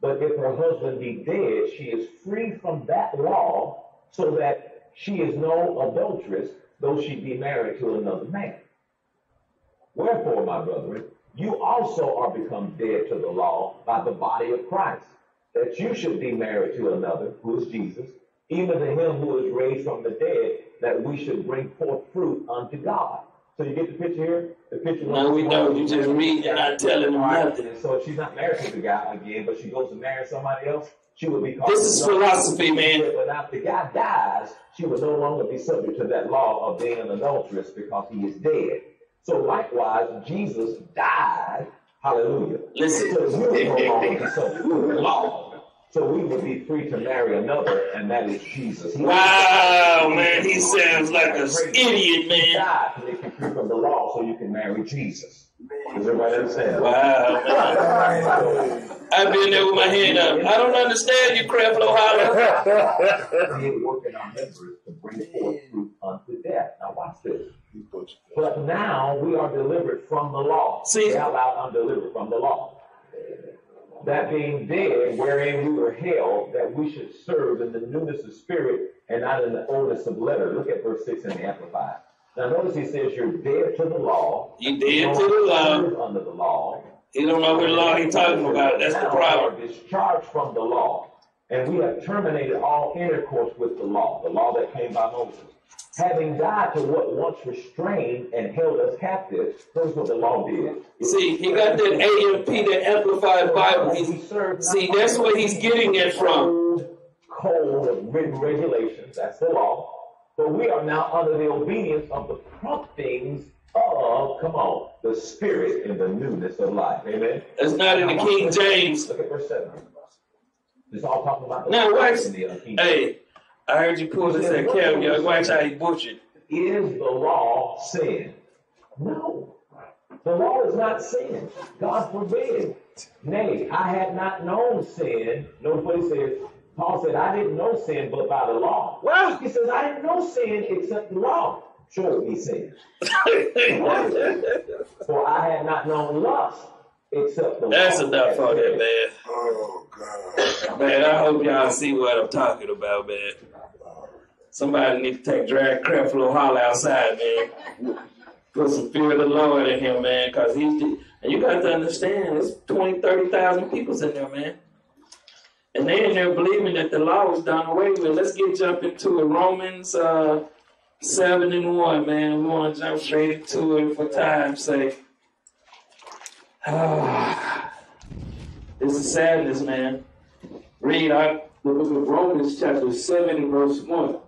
[SPEAKER 3] But if her husband be dead, she is free from that law, so that she is no adulteress, though she be married to another man. Wherefore, my brethren, you also are become dead to the law by the body of Christ, that you should be married to another, who is Jesus, even to him who is raised from the dead, that we should bring forth fruit unto God. So you get the picture here? The picture.
[SPEAKER 1] No, we don't. You just read and not telling them nothing.
[SPEAKER 3] So she's not married to the guy again, but she goes to marry somebody else. She would be called.
[SPEAKER 1] This is philosophy, man.
[SPEAKER 3] But now if the guy dies, she would no longer be subject to that law of being an adulteress because he is dead. So likewise, Jesus died. Hallelujah.
[SPEAKER 1] Listen.
[SPEAKER 3] So we will no longer be subject to the law. So we would be free to marry another, and that is Jesus.
[SPEAKER 1] Wow, man, he sounds like an idiot, man.
[SPEAKER 3] He died to make you free from the law so you can marry Jesus. Does everybody understand?
[SPEAKER 1] Wow, man. I've been there with my hand up. I don't understand you, Creflo holler.
[SPEAKER 3] We work in our members to bring forth fruit unto death. Now watch this. But now we are delivered from the law.
[SPEAKER 1] See?
[SPEAKER 3] How about undelivered from the law? That being dead, wherein we were held, that we should serve in the newness of spirit and not in the oldness of letter. Look at verse 6 in the Amplified. Now notice he says you're dead to the law.
[SPEAKER 1] You dead to the law.
[SPEAKER 3] Under the law.
[SPEAKER 1] He don't know what law he's talking about. That's the problem.
[SPEAKER 3] We are discharged from the law, and we have terminated all intercourse with the law that came by Moses. Having died to what once restrained and held us captive, that's what the law did.
[SPEAKER 1] See, he got that AMP, that Amplified Bible. See, that's where he's getting it from.
[SPEAKER 3] Code of written regulations, that's the law. But we are now under the obedience of the promptings of, come on, the Spirit in the newness of life. Amen.
[SPEAKER 1] That's not in the King James.
[SPEAKER 3] Look at verse 7. It's all talking about the
[SPEAKER 1] now, watch.
[SPEAKER 3] Hey,
[SPEAKER 1] I heard you pull this at Kevin. Watch how he butchered.
[SPEAKER 3] Is the law sin? No. The law is not sin. God forbid. Nay, I had not known sin. Notice what he says. Paul said, I didn't know sin but by the law.
[SPEAKER 1] Well,
[SPEAKER 3] he says, I didn't know sin except the law showed me sin. For I had not known lust except the law.
[SPEAKER 1] That's enough for that, man. Oh, God. Man, I hope y'all see what I'm talking about, man. Somebody need to drag Creflo Holler outside, man. Put some fear of the Lord in him, man, because and you got to understand, there's 20, 30,000 people in there, man. And they in there believing that the law was done away with. Let's jump into it. Romans 7:1, man. We want to jump straight into it for time's sake. This is sadness, man. Read out
[SPEAKER 2] the book of Romans chapter 7 and verse 1.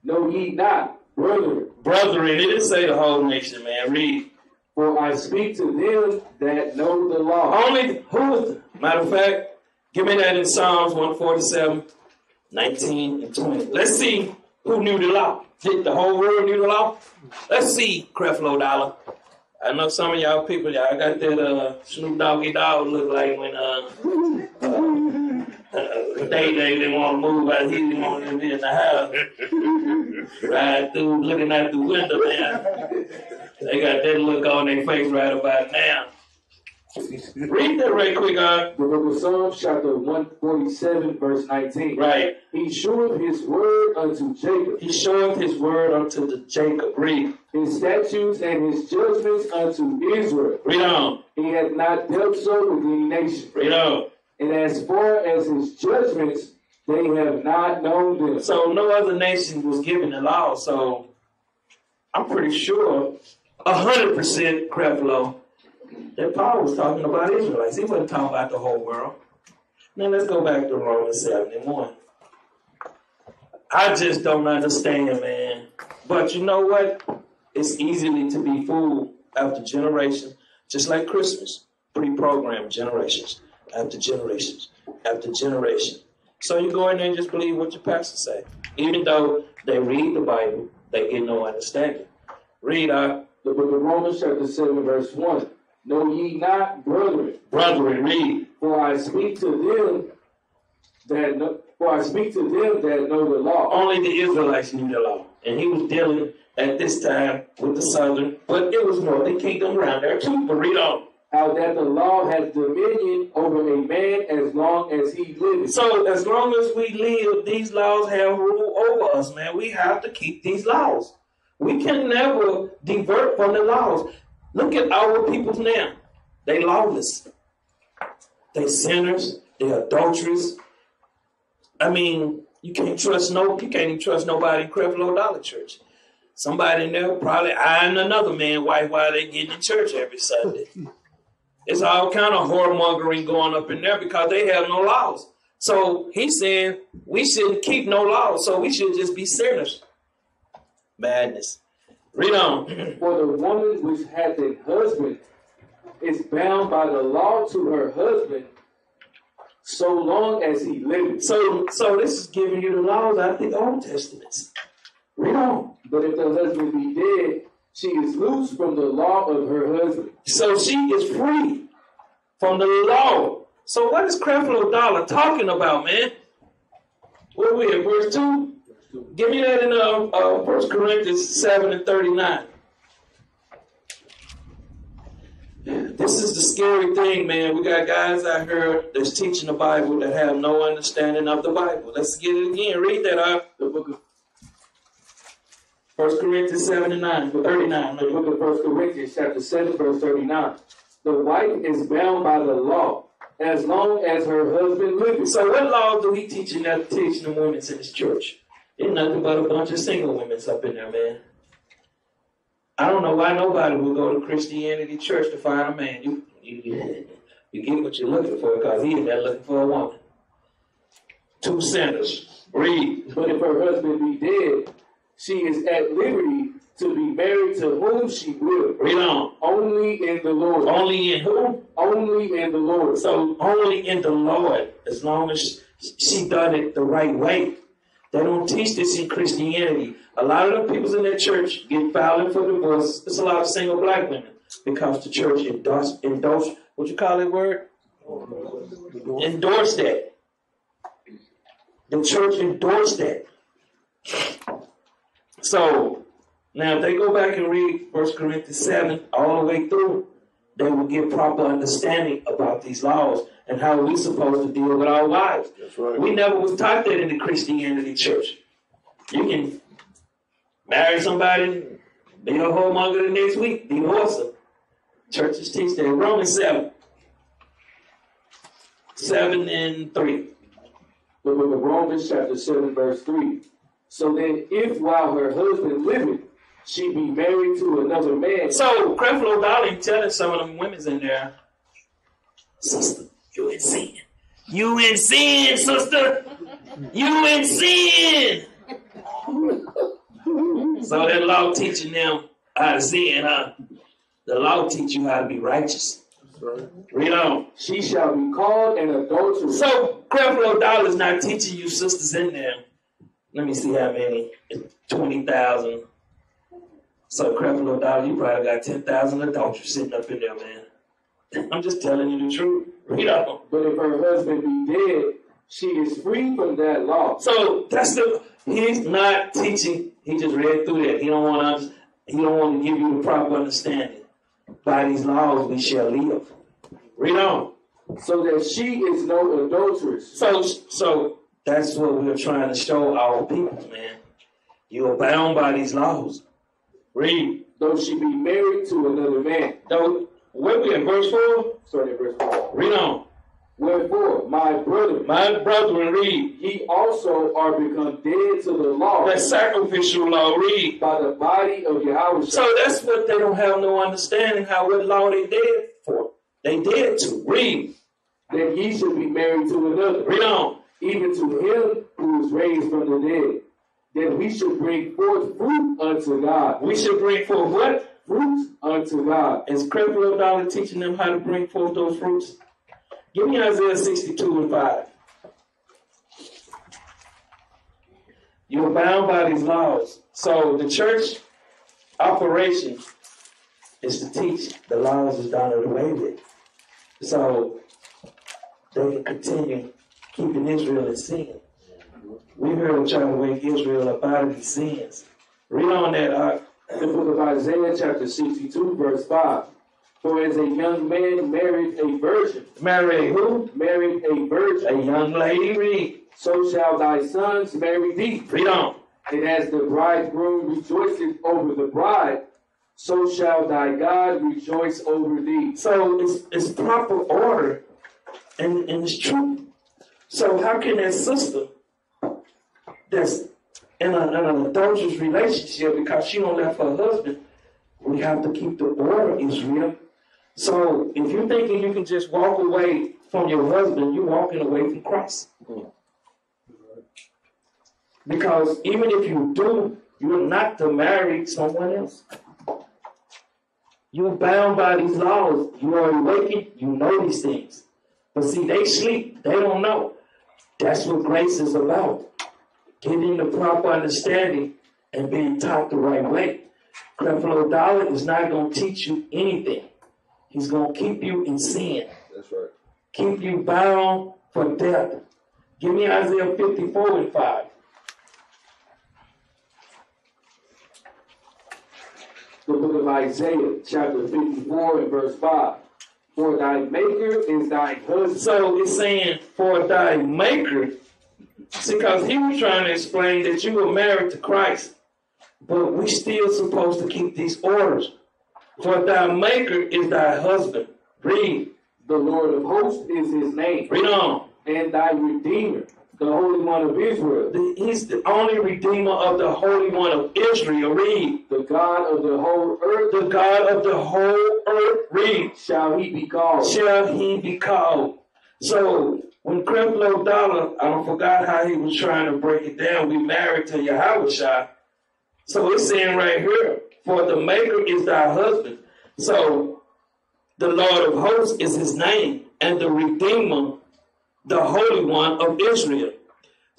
[SPEAKER 2] Know ye not, brethren.
[SPEAKER 1] Brethren, it didn't say the whole nation, man. Read.
[SPEAKER 2] For I speak to them that know the law.
[SPEAKER 1] Only who? Matter of fact, give me that in Psalms 147, 19 and 20. Let's see who knew the law. Did the whole world knew the law? Let's see, Creflo Dollar. I know some of y'all people, y'all got that Snoop Doggy Dogg look like when they didn't want to move out. He didn't want to be in the house. Right through, looking out the window, man. They got that look on their face right about now. Read that right quick,
[SPEAKER 2] The book of Psalms, chapter 147, verse 19.
[SPEAKER 1] Right.
[SPEAKER 2] He showeth his word unto Jacob.
[SPEAKER 1] He showeth his word unto the Jacob. Read.
[SPEAKER 2] His statutes and his judgments unto Israel.
[SPEAKER 1] Read on.
[SPEAKER 2] He hath not dealt so with any nation.
[SPEAKER 1] Read on.
[SPEAKER 2] And as far as his judgments, they have not known them.
[SPEAKER 1] So no other nation was given the law. So I'm pretty sure 100% Creflo that Paul was talking about Israelites. He wasn't talking about the whole world. Now let's go back to Romans 7:1. I just don't understand, man. But you know what? It's easily to be fooled after generation, just like Christmas, pre-programmed generations, after generations, after generation. So you go in there and just believe what your pastor say. Even though they read the Bible, they get no understanding. Read out
[SPEAKER 2] the book of Romans chapter 7, verse 1. Know ye not, brethren?
[SPEAKER 1] Brethren, read.
[SPEAKER 2] For I speak to them that know the law.
[SPEAKER 1] Only the Israelites knew the law. And he was dealing at this time with the southern, but it was northern kingdom around there too. But read on.
[SPEAKER 2] How that the law has dominion over a man as long as he liveth.
[SPEAKER 1] So as long as we live, these laws have rule over us, man. We have to keep these laws. We can never divert from the laws. Look at our people now. They lawless. They sinners. They adulterers. I mean, you can't even trust nobody in Creflo Dollar Church. Somebody in there probably eyeing another man's wife while they getting in church every Sunday. It's all kind of whoremongering going up in there because they have no laws. So he's saying we shouldn't keep no laws, so we should just be sinners. Madness. Read on.
[SPEAKER 2] For the woman which hath a husband is bound by the law to her husband so long as he liveth.
[SPEAKER 1] So this is giving you the laws out of the Old Testament. Read on.
[SPEAKER 2] But if the husband be dead, she is loose from the law of her husband.
[SPEAKER 1] So she is free from the law. So what is Creflo Dollar talking about, man? Where are we at? Verse 2? Give me that in 1 Corinthians 7 and 39. This is the scary thing, man. We got guys out here that's teaching the Bible that have no understanding of the Bible. Let's get it again. Read that out.
[SPEAKER 2] The book of
[SPEAKER 1] 1 Corinthians 7 and 39.
[SPEAKER 2] The book of 1 Corinthians chapter 7, verse 39. The wife is bound by the law as long as her husband liveth.
[SPEAKER 1] So what law do he teach in that teaching the women in his church? It's nothing but a bunch of single women up in there, man. I don't know why nobody would go to Christianity church to find a man. You get what you're looking for, because he in there looking for a woman. 2 sinners. Read.
[SPEAKER 2] But if her husband be dead, she is at liberty to be married to whom she will.
[SPEAKER 1] Read on.
[SPEAKER 2] Only in the Lord.
[SPEAKER 1] Only in who?
[SPEAKER 2] Only in the Lord.
[SPEAKER 1] So only in the Lord, as long as she done it the right way. They don't teach this in Christianity. A lot of the people in their church get filed for divorce. There's a lot of single black women because the church endorse what you call that word? Endorse that. The church endorsed that. So now if they go back and read 1 Corinthians 7 all the way through, they will get proper understanding about these laws and how we're supposed to deal with our wives.
[SPEAKER 4] That's right.
[SPEAKER 1] We never was taught that in the Christianity church. You can marry somebody, be a whoremonger the next week, divorce her. Churches teach that. Romans 7 and 3.
[SPEAKER 2] The book of Romans chapter 7 verse 3. So then if while her husband liveth, she be married to another man.
[SPEAKER 1] So Creflo Dolly telling some of them women's in there, sister, you in sin. You in sin, sister. You in sin. So that law teaching them how to sin, huh? The law teach you how to be righteous.
[SPEAKER 4] Right.
[SPEAKER 1] Read on.
[SPEAKER 2] She shall be called an adulteress.
[SPEAKER 1] So Creflo Dollar is not teaching you sisters in there. Let me see how many. 20,000. So Creflo Dollar, you probably got 10,000 adulteries sitting up in there, man. I'm just telling you the truth. Read on.
[SPEAKER 2] But if her husband be dead, she is free from that law.
[SPEAKER 1] So he's not teaching. He just read through that. He don't want to give you the proper understanding. By these laws we shall live. Read on.
[SPEAKER 2] So that she is no adulteress.
[SPEAKER 1] So that's what we're trying to show our people, man. You are bound by these laws. Read.
[SPEAKER 2] Though she be married to another man.
[SPEAKER 1] Though, where we at, verse 4?
[SPEAKER 2] Starting at verse 4.
[SPEAKER 1] Read on.
[SPEAKER 2] Wherefore, my
[SPEAKER 1] brethren, read.
[SPEAKER 2] Ye also are become dead to the law.
[SPEAKER 1] That sacrificial law, read.
[SPEAKER 2] By the body of Yahweh.
[SPEAKER 1] So that's what they don't have no understanding, what law they dead for. They dead to. Read.
[SPEAKER 2] That ye should be married to another.
[SPEAKER 1] Read on.
[SPEAKER 2] Even to him who was raised from the dead. That we should bring forth fruit unto God.
[SPEAKER 1] We should bring forth what?
[SPEAKER 2] Fruit unto God.
[SPEAKER 1] Is Creflo Dollar teaching them how to bring forth those fruits? Give me Isaiah 62 and 5. You're bound by these laws. So the church operation is to teach the laws is done away with. So they can continue keeping Israel in sin. We heard them trying to wake Israel up out of these sins. Read on that,
[SPEAKER 2] The book of Isaiah chapter 62 verse 5. For as a young man married a virgin.
[SPEAKER 1] Marry who?
[SPEAKER 2] Married a virgin.
[SPEAKER 1] A young lady, read.
[SPEAKER 2] So shall thy sons marry thee.
[SPEAKER 1] Read on.
[SPEAKER 2] And as the bridegroom rejoiceth over the bride, so shall thy God rejoice over thee.
[SPEAKER 1] So it's proper order and it's true. So how can that sister that's in an adulterous relationship because she don't left her husband, we have to keep the order, Israel. So if you're thinking you can just walk away from your husband, you're walking away from Christ. Because even if you do, you're not to marry someone else. You're bound by these laws. You are awakened, you know these things. But see, they sleep, they don't know. That's what grace is about. Getting the proper understanding and being taught the right way. Creflo Dollar is not going to teach you anything. He's going to keep you in sin.
[SPEAKER 4] That's right.
[SPEAKER 1] Keep you bound for death. Give me Isaiah 54 and 5.
[SPEAKER 2] The book of Isaiah, chapter 54 and verse 5. For thy maker is thy husband.
[SPEAKER 1] So it's saying, for thy maker. See, because he was trying to explain that you were married to Christ. But we still supposed to keep these orders. For thy maker is thy husband. Read.
[SPEAKER 2] The Lord of hosts is his name.
[SPEAKER 1] Read on.
[SPEAKER 2] And thy redeemer. The Holy One of Israel.
[SPEAKER 1] He's the only redeemer of the Holy One of Israel. Read.
[SPEAKER 2] The God of the whole earth.
[SPEAKER 1] The God of the whole earth. Read.
[SPEAKER 2] Shall he be called.
[SPEAKER 1] Shall he be called. So when Creflo Dollar, I forgot how he was trying to break it down. We married to Yahweh. So it's saying right here, for the maker is thy husband. So the Lord of hosts is his name, and the Redeemer, the Holy One of Israel.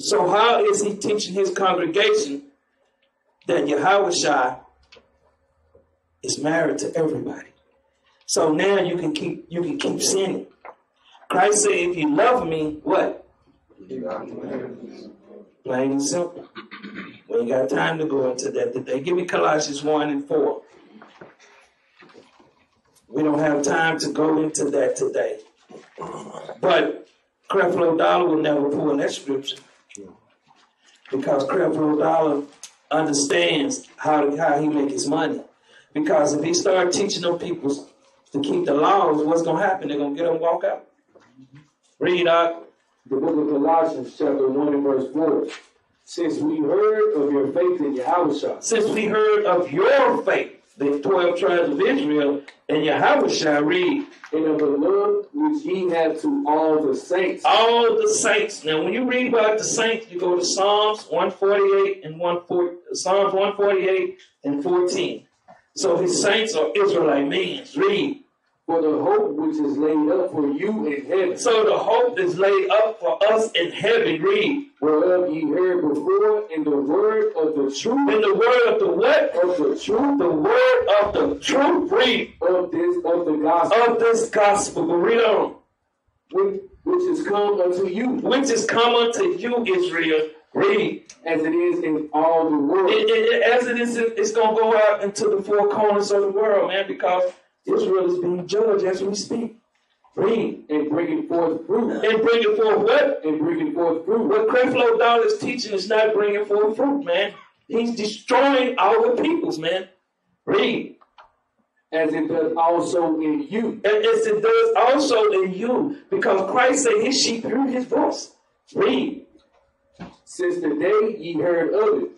[SPEAKER 1] So how is he teaching his congregation that Yahweh is married to everybody? So now you can keep sinning. Christ said, if you love me, what? Plain and simple. We ain't got time to go into that today. Give me Colossians 1 and 4. We don't have time to go into that today. But Creflo Dollar will never pull that scripture. Because Creflo Dollar understands how he make his money. Because if he start teaching them people to keep the laws, what's going to happen? They're going to get them walk out. Read out.
[SPEAKER 2] The book of Colossians, chapter 1 and verse 4. Since we heard of your faith in Yahweh.
[SPEAKER 1] Since we heard of your faith, the 12 tribes of Israel, and Yahweh, read.
[SPEAKER 2] And of the love which ye have to all the saints.
[SPEAKER 1] All the saints. Now, when you read about the saints, you go to Psalms 148 and Psalms 148 and 14. So his saints are Israelite men. Read.
[SPEAKER 2] For the hope which is laid up for you in heaven.
[SPEAKER 1] So the hope is laid up for us in heaven. Read.
[SPEAKER 2] Whereof ye heard before in the word of the truth.
[SPEAKER 1] In the word of the what?
[SPEAKER 2] Of the truth.
[SPEAKER 1] The word of the truth. Read.
[SPEAKER 2] Of the gospel.
[SPEAKER 1] Of this gospel. But read on.
[SPEAKER 2] Which is come unto you.
[SPEAKER 1] Which is come unto you, Israel. Read.
[SPEAKER 2] As it is in all the world.
[SPEAKER 1] As it is, it's going to go out into the four corners of the world, man, because Israel is being judged as we speak. Read.
[SPEAKER 2] And bringing forth fruit.
[SPEAKER 1] And bringing forth what?
[SPEAKER 2] And bringing forth fruit.
[SPEAKER 1] What Creflo Dollar is teaching is not bringing forth fruit, man. He's destroying our peoples, man. Read.
[SPEAKER 2] As it does also in you.
[SPEAKER 1] And as it does also in you. Because Christ said his sheep hear his voice. Read.
[SPEAKER 2] Since the day ye heard of it,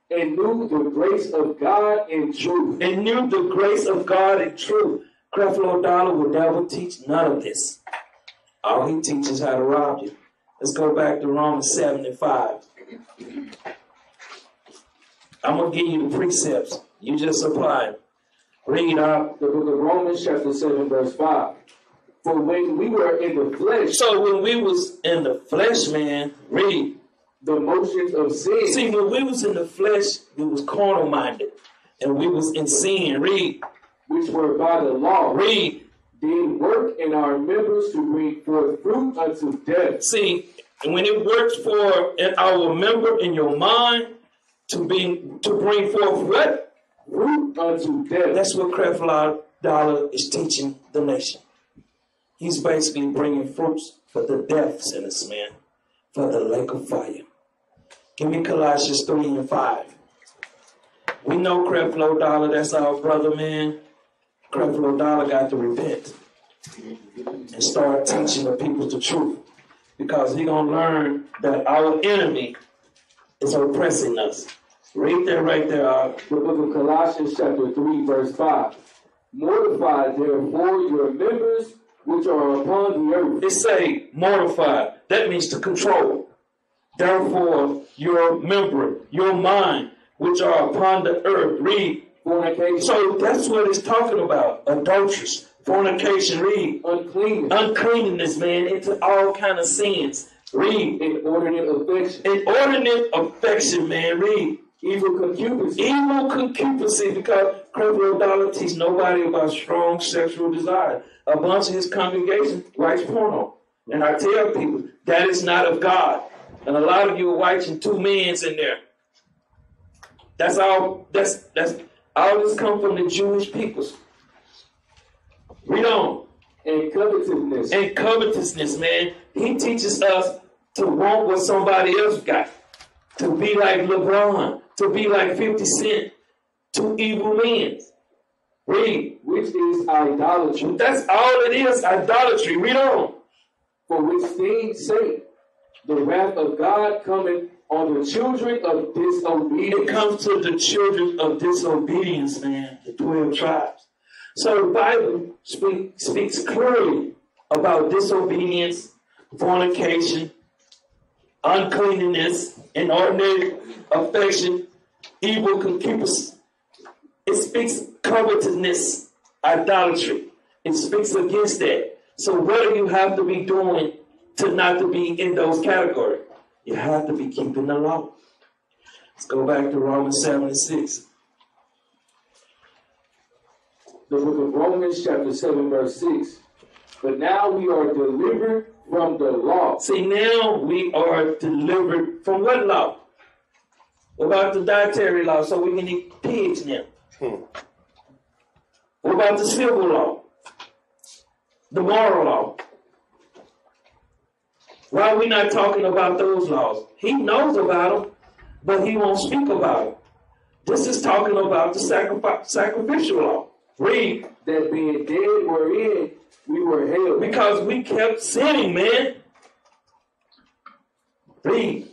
[SPEAKER 2] and knew the grace of God in truth.
[SPEAKER 1] And knew the grace of God in truth. Creflo Dollar will never teach none of this. All he teaches how to rob you. Let's go back to Romans 7 and 5. I'm going to give you the precepts. You just apply them. Read out.
[SPEAKER 2] The book of Romans chapter 7 verse 5. For when we were in the flesh.
[SPEAKER 1] So when we was in the flesh, man, read.
[SPEAKER 2] The motions of sin.
[SPEAKER 1] See, when we was in the flesh, we was carnal minded. And we was in sin. Read.
[SPEAKER 2] Which were by the law.
[SPEAKER 1] Read.
[SPEAKER 2] Did work in our members to bring forth fruit unto death.
[SPEAKER 1] See, when it works for in our member in your mind to bring forth what?
[SPEAKER 2] Fruit unto death.
[SPEAKER 1] That's what Creflo Dollar is teaching the nation. He's basically bringing fruits for the death sentence, man. For the lake of fire. Give me Colossians 3 and 5. We know Creflo Dollar, that's our brother, man. Creflo Dollar got to repent and start teaching the people the truth. Because he's going to learn that our enemy is oppressing us. Read that right there.
[SPEAKER 2] The book of Colossians chapter 3 verse 5. Mortify therefore your members which are upon the earth.
[SPEAKER 1] It say mortify. That means to control. Therefore, your member, your mind, which are upon the earth. Read.
[SPEAKER 2] Fornication.
[SPEAKER 1] So that's what it's talking about. Adulterous, fornication. Read. Uncleanness, man, into all kind of sins. Read.
[SPEAKER 2] Inordinate affection.
[SPEAKER 1] Inordinate affection, man. Read.
[SPEAKER 2] Evil concupiscence.
[SPEAKER 1] Evil concupiscence, because Creflo Dollar teaches nobody about strong sexual desire. A bunch of his congregation writes porno. And I tell people, that is not of God. And a lot of you are watching two men's in there. That's all. That's all this come from the Jewish peoples. Read on.
[SPEAKER 2] And covetousness.
[SPEAKER 1] And covetousness, man. He teaches us to want what somebody else got. To be like LeBron. To be like 50 Cent. Two evil men. Read.
[SPEAKER 2] Which is idolatry.
[SPEAKER 1] That's all it is, idolatry. Read on.
[SPEAKER 2] For which things sake the wrath of God coming on the children of disobedience.
[SPEAKER 1] It comes to the children of disobedience, man, the 12 tribes. So the Bible speaks clearly about disobedience, fornication, uncleanness, inordinate affection, evil concupiscence. It speaks covetousness, idolatry. It speaks against that. So what do you have to be doing to not to be in those categories? You have to be keeping the law. Let's go back to Romans 7:6.
[SPEAKER 2] The book of Romans chapter 7 verse 6. But now we are delivered from the law.
[SPEAKER 1] See, now we are delivered from what law? What about the dietary law? So we can eat pigs now. What about the civil law? The moral law? Why are we not talking about those laws? He knows about them, but he won't speak about them. This is talking about the sacrificial law. Read.
[SPEAKER 2] That being dead wherein we were held.
[SPEAKER 1] Because we kept sinning, man. Read.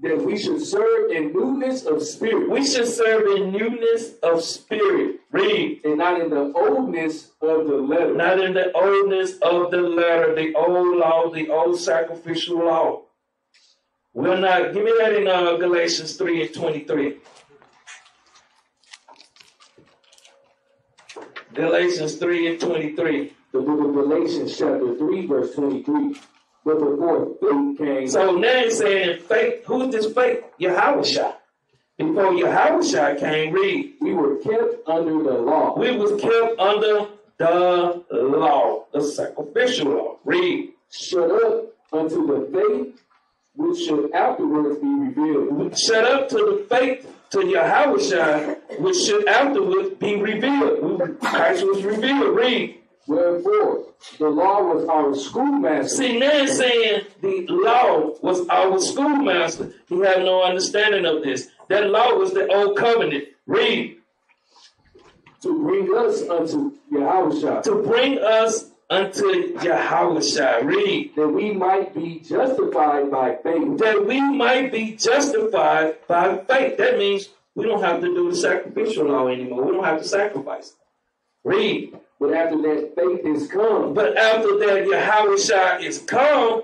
[SPEAKER 2] That we should serve in newness of spirit.
[SPEAKER 1] We should serve in newness of spirit. Read.
[SPEAKER 2] And not in the oldness of the letter.
[SPEAKER 1] Not in the oldness of the letter, the old law, the old sacrificial law. We're not, give me that in Galatians 3:23. Galatians 3:23.
[SPEAKER 2] The book of Galatians chapter 3 verse 23. But before faith came.
[SPEAKER 1] So now it's saying faith. Who's this faith? Yahushua. Before Yahushua came, read.
[SPEAKER 2] We were kept under the law.
[SPEAKER 1] We was kept under the law, the sacrificial law. Read.
[SPEAKER 2] Shut up unto the faith which should afterwards be revealed.
[SPEAKER 1] Shut up to the faith to Yahushua, which should afterwards be revealed. Christ was revealed. Read.
[SPEAKER 2] Wherefore, the law was our schoolmaster.
[SPEAKER 1] See, now it's saying the law was our schoolmaster. He had no understanding of this. That law was the old covenant. Read.
[SPEAKER 2] To bring us unto Yahushua.
[SPEAKER 1] To bring us unto Yahushua. Read.
[SPEAKER 2] That we might be justified by faith.
[SPEAKER 1] That we might be justified by faith. That means we don't have to do the sacrificial law anymore. We don't have to sacrifice. Read.
[SPEAKER 2] But after that faith is come.
[SPEAKER 1] But after that Yahushua is come.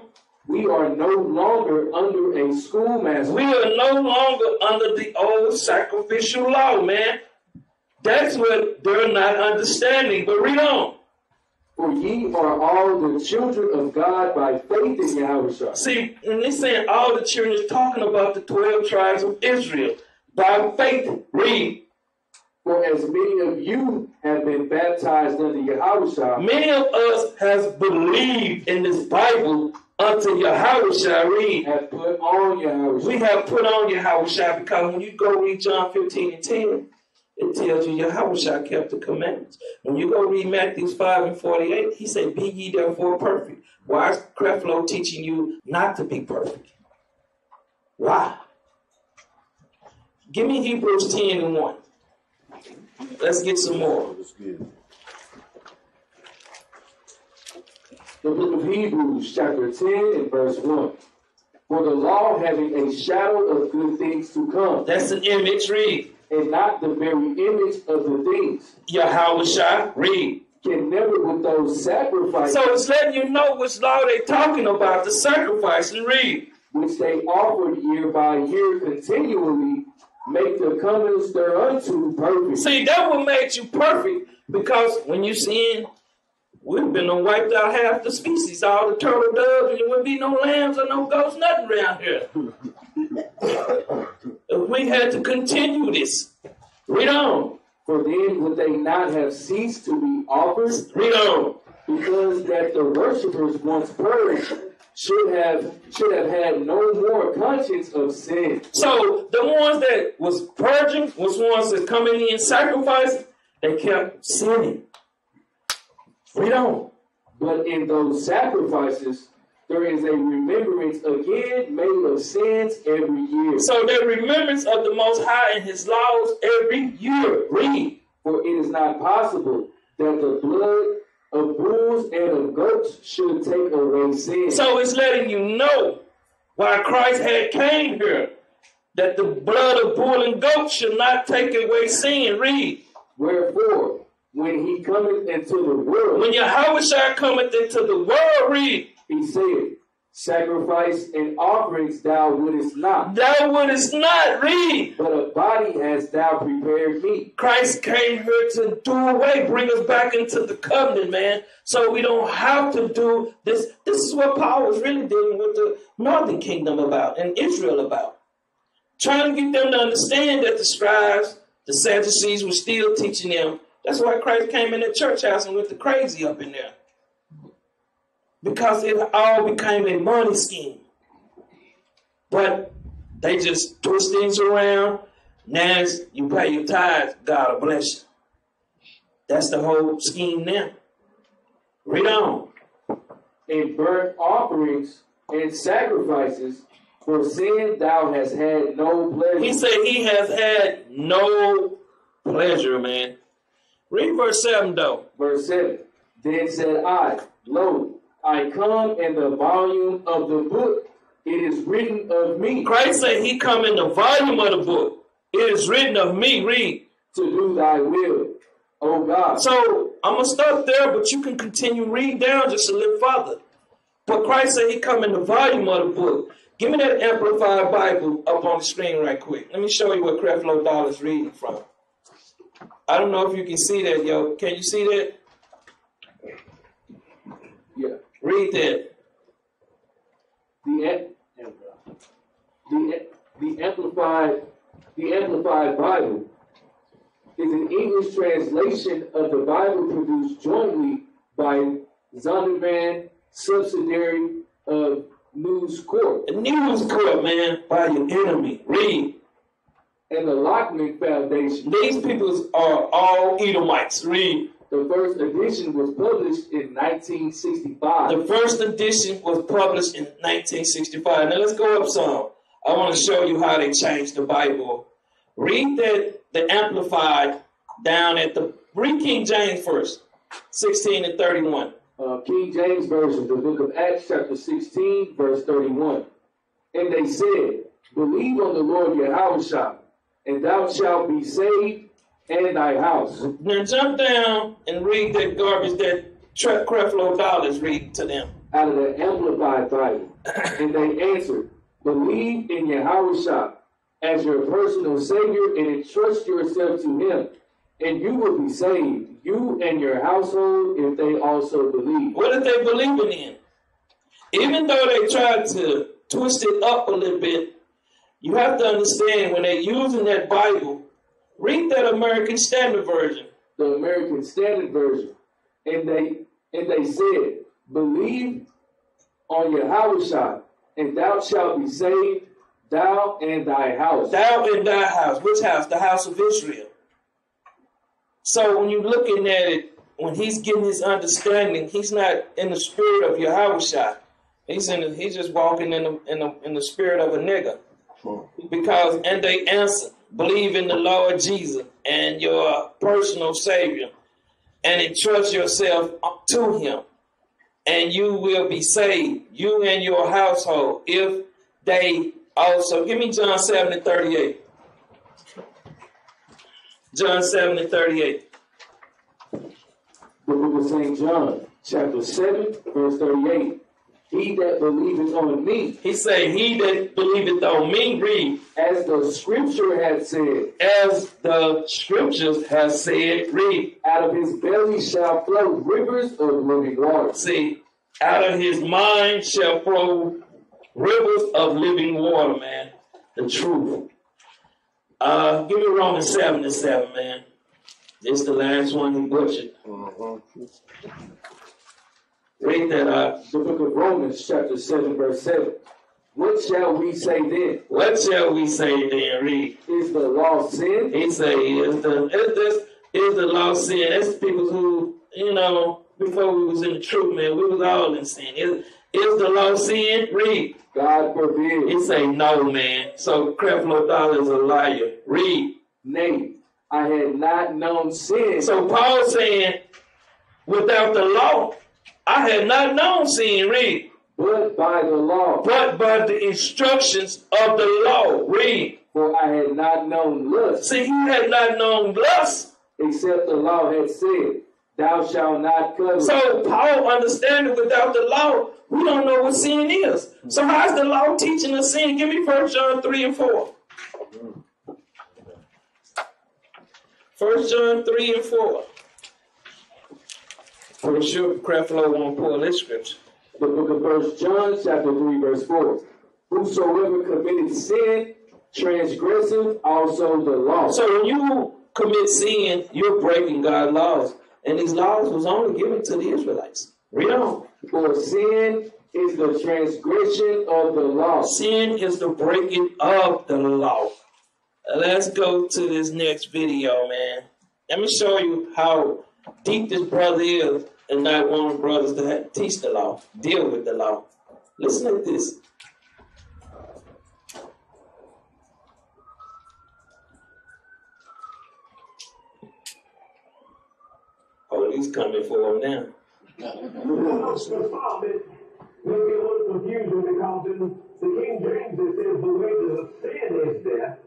[SPEAKER 2] We are no longer under a schoolmaster.
[SPEAKER 1] We are no longer under the old sacrificial law, man. That's what they're not understanding. But read on.
[SPEAKER 2] For ye are all the children of God by faith in Yahushua.
[SPEAKER 1] See, and they're saying all the children is talking about the 12 tribes of Israel. By faith, read.
[SPEAKER 2] For as many of you have been baptized under Yahushua.
[SPEAKER 1] Many of us has believed in this Bible unto Yahushua. Read.
[SPEAKER 2] Have put on Yahushua.
[SPEAKER 1] We have put on Yahushua because when you go read John 15:10, it tells you Yahushua kept the commandments. When you go read Matthew 5:48, he said, be ye therefore perfect. Why is Creflo teaching you not to be perfect? Why? Give me Hebrews 10:1. Let's get some more.
[SPEAKER 2] The book of Hebrews, chapter 10 and verse 1. For the law having a shadow of good things to come.
[SPEAKER 1] That's an image, read.
[SPEAKER 2] And not the very image of the things.
[SPEAKER 1] Yahushua, read.
[SPEAKER 2] Can never with those sacrifices.
[SPEAKER 1] So it's letting you know which law they're talking about, the sacrifice, and read.
[SPEAKER 2] Which they offered year by year continually, make the comings thereunto perfect.
[SPEAKER 1] See, that what made you perfect, because when you sin, we've been wiped out half the species, all the turtle doves, and there wouldn't be no lambs or no goats, nothing around here. We had to continue this. Read on.
[SPEAKER 2] For then would they not have ceased to be offered?
[SPEAKER 1] Read on.
[SPEAKER 2] Because that the worshippers once purged should have had no more conscience of sin.
[SPEAKER 1] So the ones that was purging was ones that coming in sacrificing, they kept sinning. Read on.
[SPEAKER 2] But in those sacrifices, there is a remembrance again made of sins every year.
[SPEAKER 1] So the remembrance of the Most High and His laws every year. Read.
[SPEAKER 2] For it is not possible that the blood of bulls and of goats should take away sin.
[SPEAKER 1] So it's letting you know why Christ had came here, that the blood of bull and goat should not take away sin. Read.
[SPEAKER 2] Wherefore, when he cometh into the world,
[SPEAKER 1] when Yahushua cometh into the world, read.
[SPEAKER 2] He said, sacrifice and offerings thou wouldest not.
[SPEAKER 1] Thou wouldest not, read.
[SPEAKER 2] But a body hast thou prepared me.
[SPEAKER 1] Christ came here to do away, bring us back into the covenant, man. So we don't have to do this. This is what Paul was really dealing with the northern kingdom about and Israel about. Trying to get them to understand that the scribes, the Sadducees were still teaching them. That's why Christ came in the church house and went the crazy up in there. Because it all became a money scheme. But they just twist things around. Now you pay your tithes, God will bless you. That's the whole scheme now. Read on.
[SPEAKER 2] In burnt offerings and sacrifices, for sin thou hast had no pleasure.
[SPEAKER 1] He said he has had no pleasure, man. Read verse 7, though.
[SPEAKER 2] Verse 7. Then said I, lo, I come in the volume of the book. It is written of me.
[SPEAKER 1] Christ said he come in the volume of the book. It is written of me. Read.
[SPEAKER 2] To do thy will, O God.
[SPEAKER 1] So I'm going to stop there, but you can continue read down just a little further. But Christ said he come in the volume of the book. Give me that Amplified Bible up on the screen right quick. Let me show you what Creflo Doll is reading from. I don't know if you can see that, yo. Can you see that?
[SPEAKER 2] Yeah.
[SPEAKER 1] Read that.
[SPEAKER 2] The Amplified Bible is an English translation of the Bible produced jointly by Zondervan, subsidiary of News Corp.
[SPEAKER 1] The News Corp, man, by your enemy. Read.
[SPEAKER 2] And the Lockman Foundation.
[SPEAKER 1] These people are all Edomites. Read.
[SPEAKER 2] The first edition was published in 1965.
[SPEAKER 1] The first edition was published in 1965. Now let's go up some. I want to show you how they changed the Bible. Read that, the Amplified down at the, read King James first, 16 and 31.
[SPEAKER 2] King James Version, the book of Acts chapter 16, verse 31. And they said, believe on the Lord Yahushua, and thou shalt be saved and thy house.
[SPEAKER 1] Now jump down and read that garbage that Creflo Doll is reading to them.
[SPEAKER 2] Out of the Amplified Bible. And they answered, believe in Yahushua as your personal Savior and entrust yourself to him, and you will be saved, you and your household, if they also believe.
[SPEAKER 1] What are they believing in? Even though they tried to twist it up a little bit, you have to understand when they're using that Bible, read that American Standard Version.
[SPEAKER 2] The American Standard Version. And they said, believe on Yahushua, and thou shalt be saved, thou and thy house.
[SPEAKER 1] Thou and thy house. Which house? The house of Israel. So when you're looking at it, when he's getting his understanding, he's not in the spirit of Yahushua. He's just walking in the spirit of a nigger. Because, and they answer, believe in the Lord Jesus and your personal Savior, and entrust yourself to him, and you will be saved, you and your household, if they also. Give me John 7 and 38. John 7 and 38.
[SPEAKER 2] The book of St. John, chapter 7, verse 38. He that believeth on me.
[SPEAKER 1] He say, he that believeth on me, read.
[SPEAKER 2] As the scripture hath said.
[SPEAKER 1] As the scriptures have said, read.
[SPEAKER 2] Out of his belly shall flow rivers of living water.
[SPEAKER 1] See, out of his mind shall flow rivers of living water, man. The truth. Give me Romans 7 and 7, man. This is the last one he butchered. Read that up.
[SPEAKER 2] The book of Romans, chapter 7, verse 7. What shall we say then?
[SPEAKER 1] What shall we say then? Read.
[SPEAKER 2] Is the law sin?
[SPEAKER 1] He say, is the law sin? That's people who, before we was in the truth, man, we was all in sin. Is the law sin? Read.
[SPEAKER 2] God forbid.
[SPEAKER 1] He say, no, man. So Creflo Doll is a liar. Read.
[SPEAKER 2] Nay, I had not known sin.
[SPEAKER 1] So Paul saying, without the law, I had not known sin. Read.
[SPEAKER 2] But by the law.
[SPEAKER 1] But by the instructions of the law. Read.
[SPEAKER 2] For I had not known lust.
[SPEAKER 1] See, he had not known lust.
[SPEAKER 2] Except the law had said, thou shalt not covet.
[SPEAKER 1] So Paul understanding without the law, we don't know what sin is. So how's the law teaching us sin? Give me 1 John 3 and 4. 1 John 3 and 4. Pretty sure Creflo won't pull this scripture.
[SPEAKER 2] The book of 1 John, chapter 3, verse 4. Whosoever committed sin, transgressive also the law.
[SPEAKER 1] So when you commit sin, you're breaking God's laws. And these laws was only given to the Israelites. Read on.
[SPEAKER 2] For sin is the transgression of the law.
[SPEAKER 1] Sin is the breaking of the law. Let's go to this next video, man. Let me show you how deep this brother is and not one of the brothers that teach the law, deal with the law. Listen to this. Oh, he's coming for him now.
[SPEAKER 3] Maybe a little confusion because in the King James it says the wages of sin is death,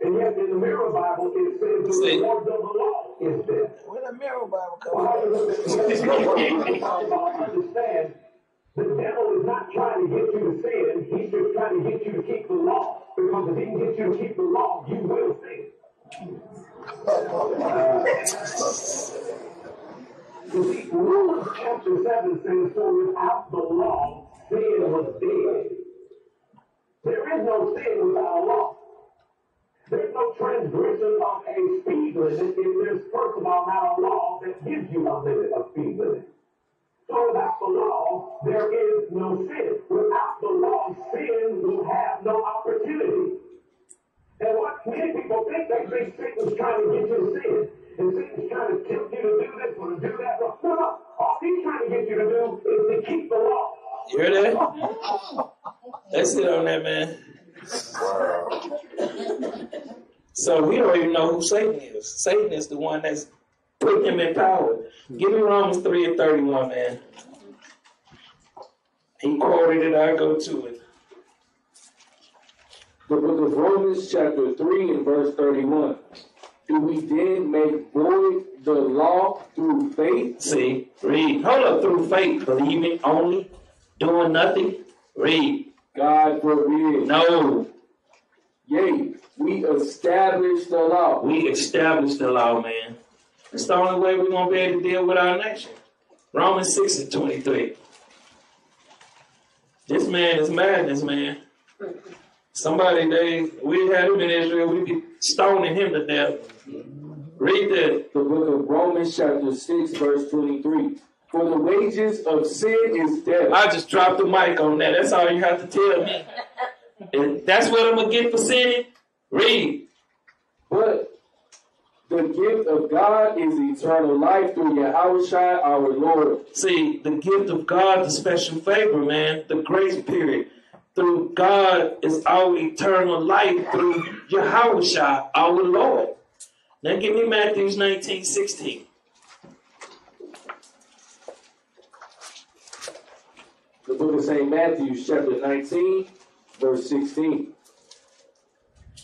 [SPEAKER 3] and yet in the Mirror Bible it says the rewards of the law is death.
[SPEAKER 1] Where the Mirror Bible come
[SPEAKER 3] Understand, the devil is not trying to get you to sin; he's just trying to get you to keep the law. Because if he can get you to keep the law, you will sin. You see, Romans chapter 7 says, for without the law, sin was dead. There is no sin without a law. There's no transgression of a speed limit if there's, first of all, not a law that gives you a limit of speed limit. So without the law, there is no sin. Without the law, sin will have no opportunity. And what many people think, they think Satan's trying to get you to sin. And Satan's trying to tempt you to do this or to do that. No. All he's trying to get you to do is to keep the law.
[SPEAKER 1] You hear that? That's it on that, man. So we don't even know who Satan is. Satan is the one that's putting him in power. Give me Romans 3 and 31, man. He quoted it, I go to it.
[SPEAKER 2] The book of Romans, chapter 3 and verse 31. Do we then make void the law through faith?
[SPEAKER 1] See, read. Hold up, through faith, believing only, doing nothing. Read.
[SPEAKER 2] God forbid.
[SPEAKER 1] No.
[SPEAKER 2] Yea, we establish the law.
[SPEAKER 1] We establish the law, man. It's the only way we're going to be able to deal with our nation. Romans 6 and 23. This man is madness, man. Somebody, we had him in Israel, we'd be stoning him to death. Read that.
[SPEAKER 2] The book of Romans, chapter 6, verse 23. For the wages of sin is death.
[SPEAKER 1] I just dropped the mic on that. That's all you have to tell me. And that's what I'm going to get for sinning? Read.
[SPEAKER 2] But the gift of God is eternal life through Yahushua our Lord.
[SPEAKER 1] See, the gift of God, the special favor, man, the grace period. Through God is our eternal life through Yahushua our Lord. Now give me Matthew 19:16.
[SPEAKER 2] The book of St. Matthew, chapter 19, verse 16.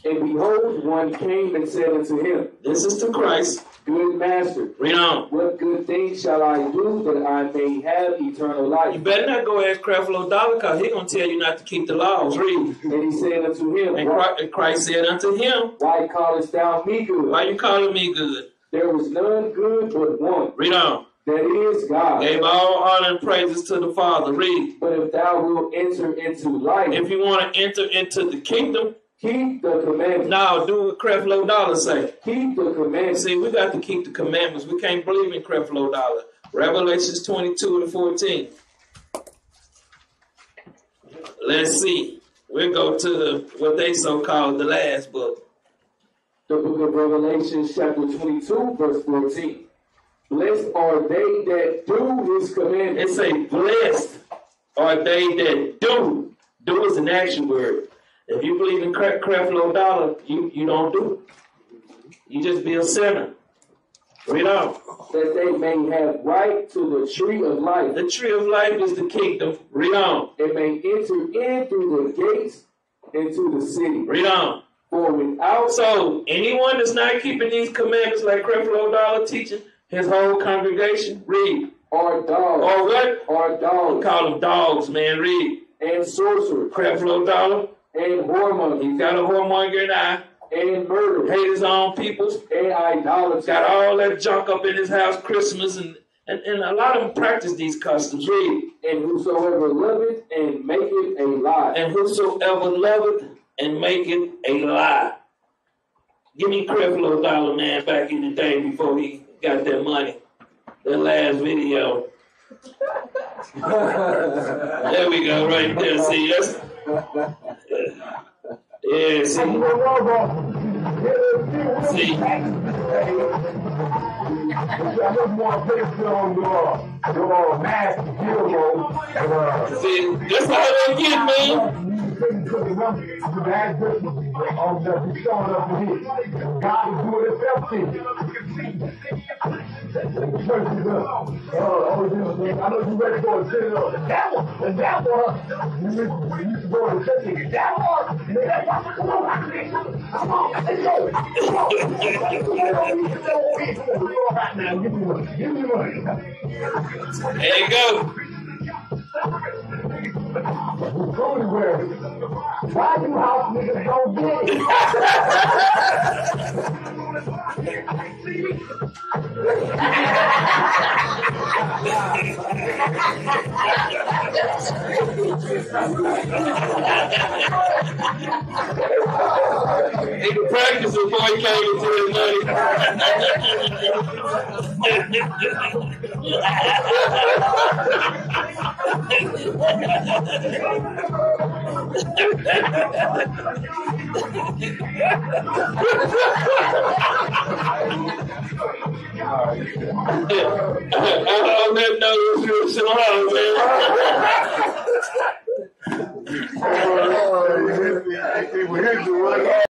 [SPEAKER 2] And behold, one came and said unto him,
[SPEAKER 1] This is to Christ.
[SPEAKER 2] Good master,
[SPEAKER 1] Read on.
[SPEAKER 2] what good thing shall I do that I may have eternal life?
[SPEAKER 1] You better not go ask Creflo Dollar, because he's going to tell you not to keep the laws. Read.
[SPEAKER 2] And he said unto him,
[SPEAKER 1] And Christ said unto him,
[SPEAKER 2] Why callest thou me good?
[SPEAKER 1] Why you calling me good?
[SPEAKER 2] There was none good but one,
[SPEAKER 1] Read on.
[SPEAKER 2] that is God.
[SPEAKER 1] Gave all honor and praises to the Father. Read.
[SPEAKER 2] But if thou wilt enter into life,
[SPEAKER 1] If you want to enter into the kingdom,
[SPEAKER 2] keep the commandments.
[SPEAKER 1] now do what Creflo Dollar say.
[SPEAKER 2] Keep the commandments.
[SPEAKER 1] See, we got to keep the commandments. We can't believe in Creflo Dollar. Revelations 22 to 14. Let's see. We'll go to what they so-called the last book.
[SPEAKER 2] The book of Revelation, chapter 22, verse 14. Blessed are they that do his
[SPEAKER 1] It
[SPEAKER 2] commandments.
[SPEAKER 1] say, blessed are they that do. Do is an action word. If you believe in Creflo Dollar, you don't do it. You just be a sinner. Read on.
[SPEAKER 2] that they may have right to the tree of life.
[SPEAKER 1] The tree of life is the kingdom. Read on.
[SPEAKER 2] And may enter in through the gates into the city.
[SPEAKER 1] Read on.
[SPEAKER 2] For without...
[SPEAKER 1] So, anyone that's not keeping these commandments like Creflo Dollar teaching, his whole congregation, read.
[SPEAKER 2] Are dogs.
[SPEAKER 1] Or what?
[SPEAKER 2] Are dogs.
[SPEAKER 1] Call them dogs, man. Read.
[SPEAKER 2] And sorcerers.
[SPEAKER 1] Creflo Dollar.
[SPEAKER 2] And whoremongers.
[SPEAKER 1] He got a whoremonger in the eye.
[SPEAKER 2] And murderers.
[SPEAKER 1] Hate his own peoples.
[SPEAKER 2] And idolaters.
[SPEAKER 1] Got all that junk up in his house Christmas, and a lot of them practice these customs. Read.
[SPEAKER 2] And whosoever loveth and maketh a lie.
[SPEAKER 1] And whosoever loveth and maketh a lie. Give me Creflo Dollar, man, back in the day before he got that money. That last video. There we go, right there. See, that's... Yeah, see. See.
[SPEAKER 3] I just want to put on your mask hero.
[SPEAKER 1] See, that's how they get, man.
[SPEAKER 3] God is doing himself to you. Church is up. I know you ready to go and sit it on. The devil, you used to go to church and the devil, come on, let's go. Now, give me money.
[SPEAKER 1] There you go.
[SPEAKER 3] Why you house niggas don't get it?
[SPEAKER 1] He could practice before he came into his money. On that note, so long, man.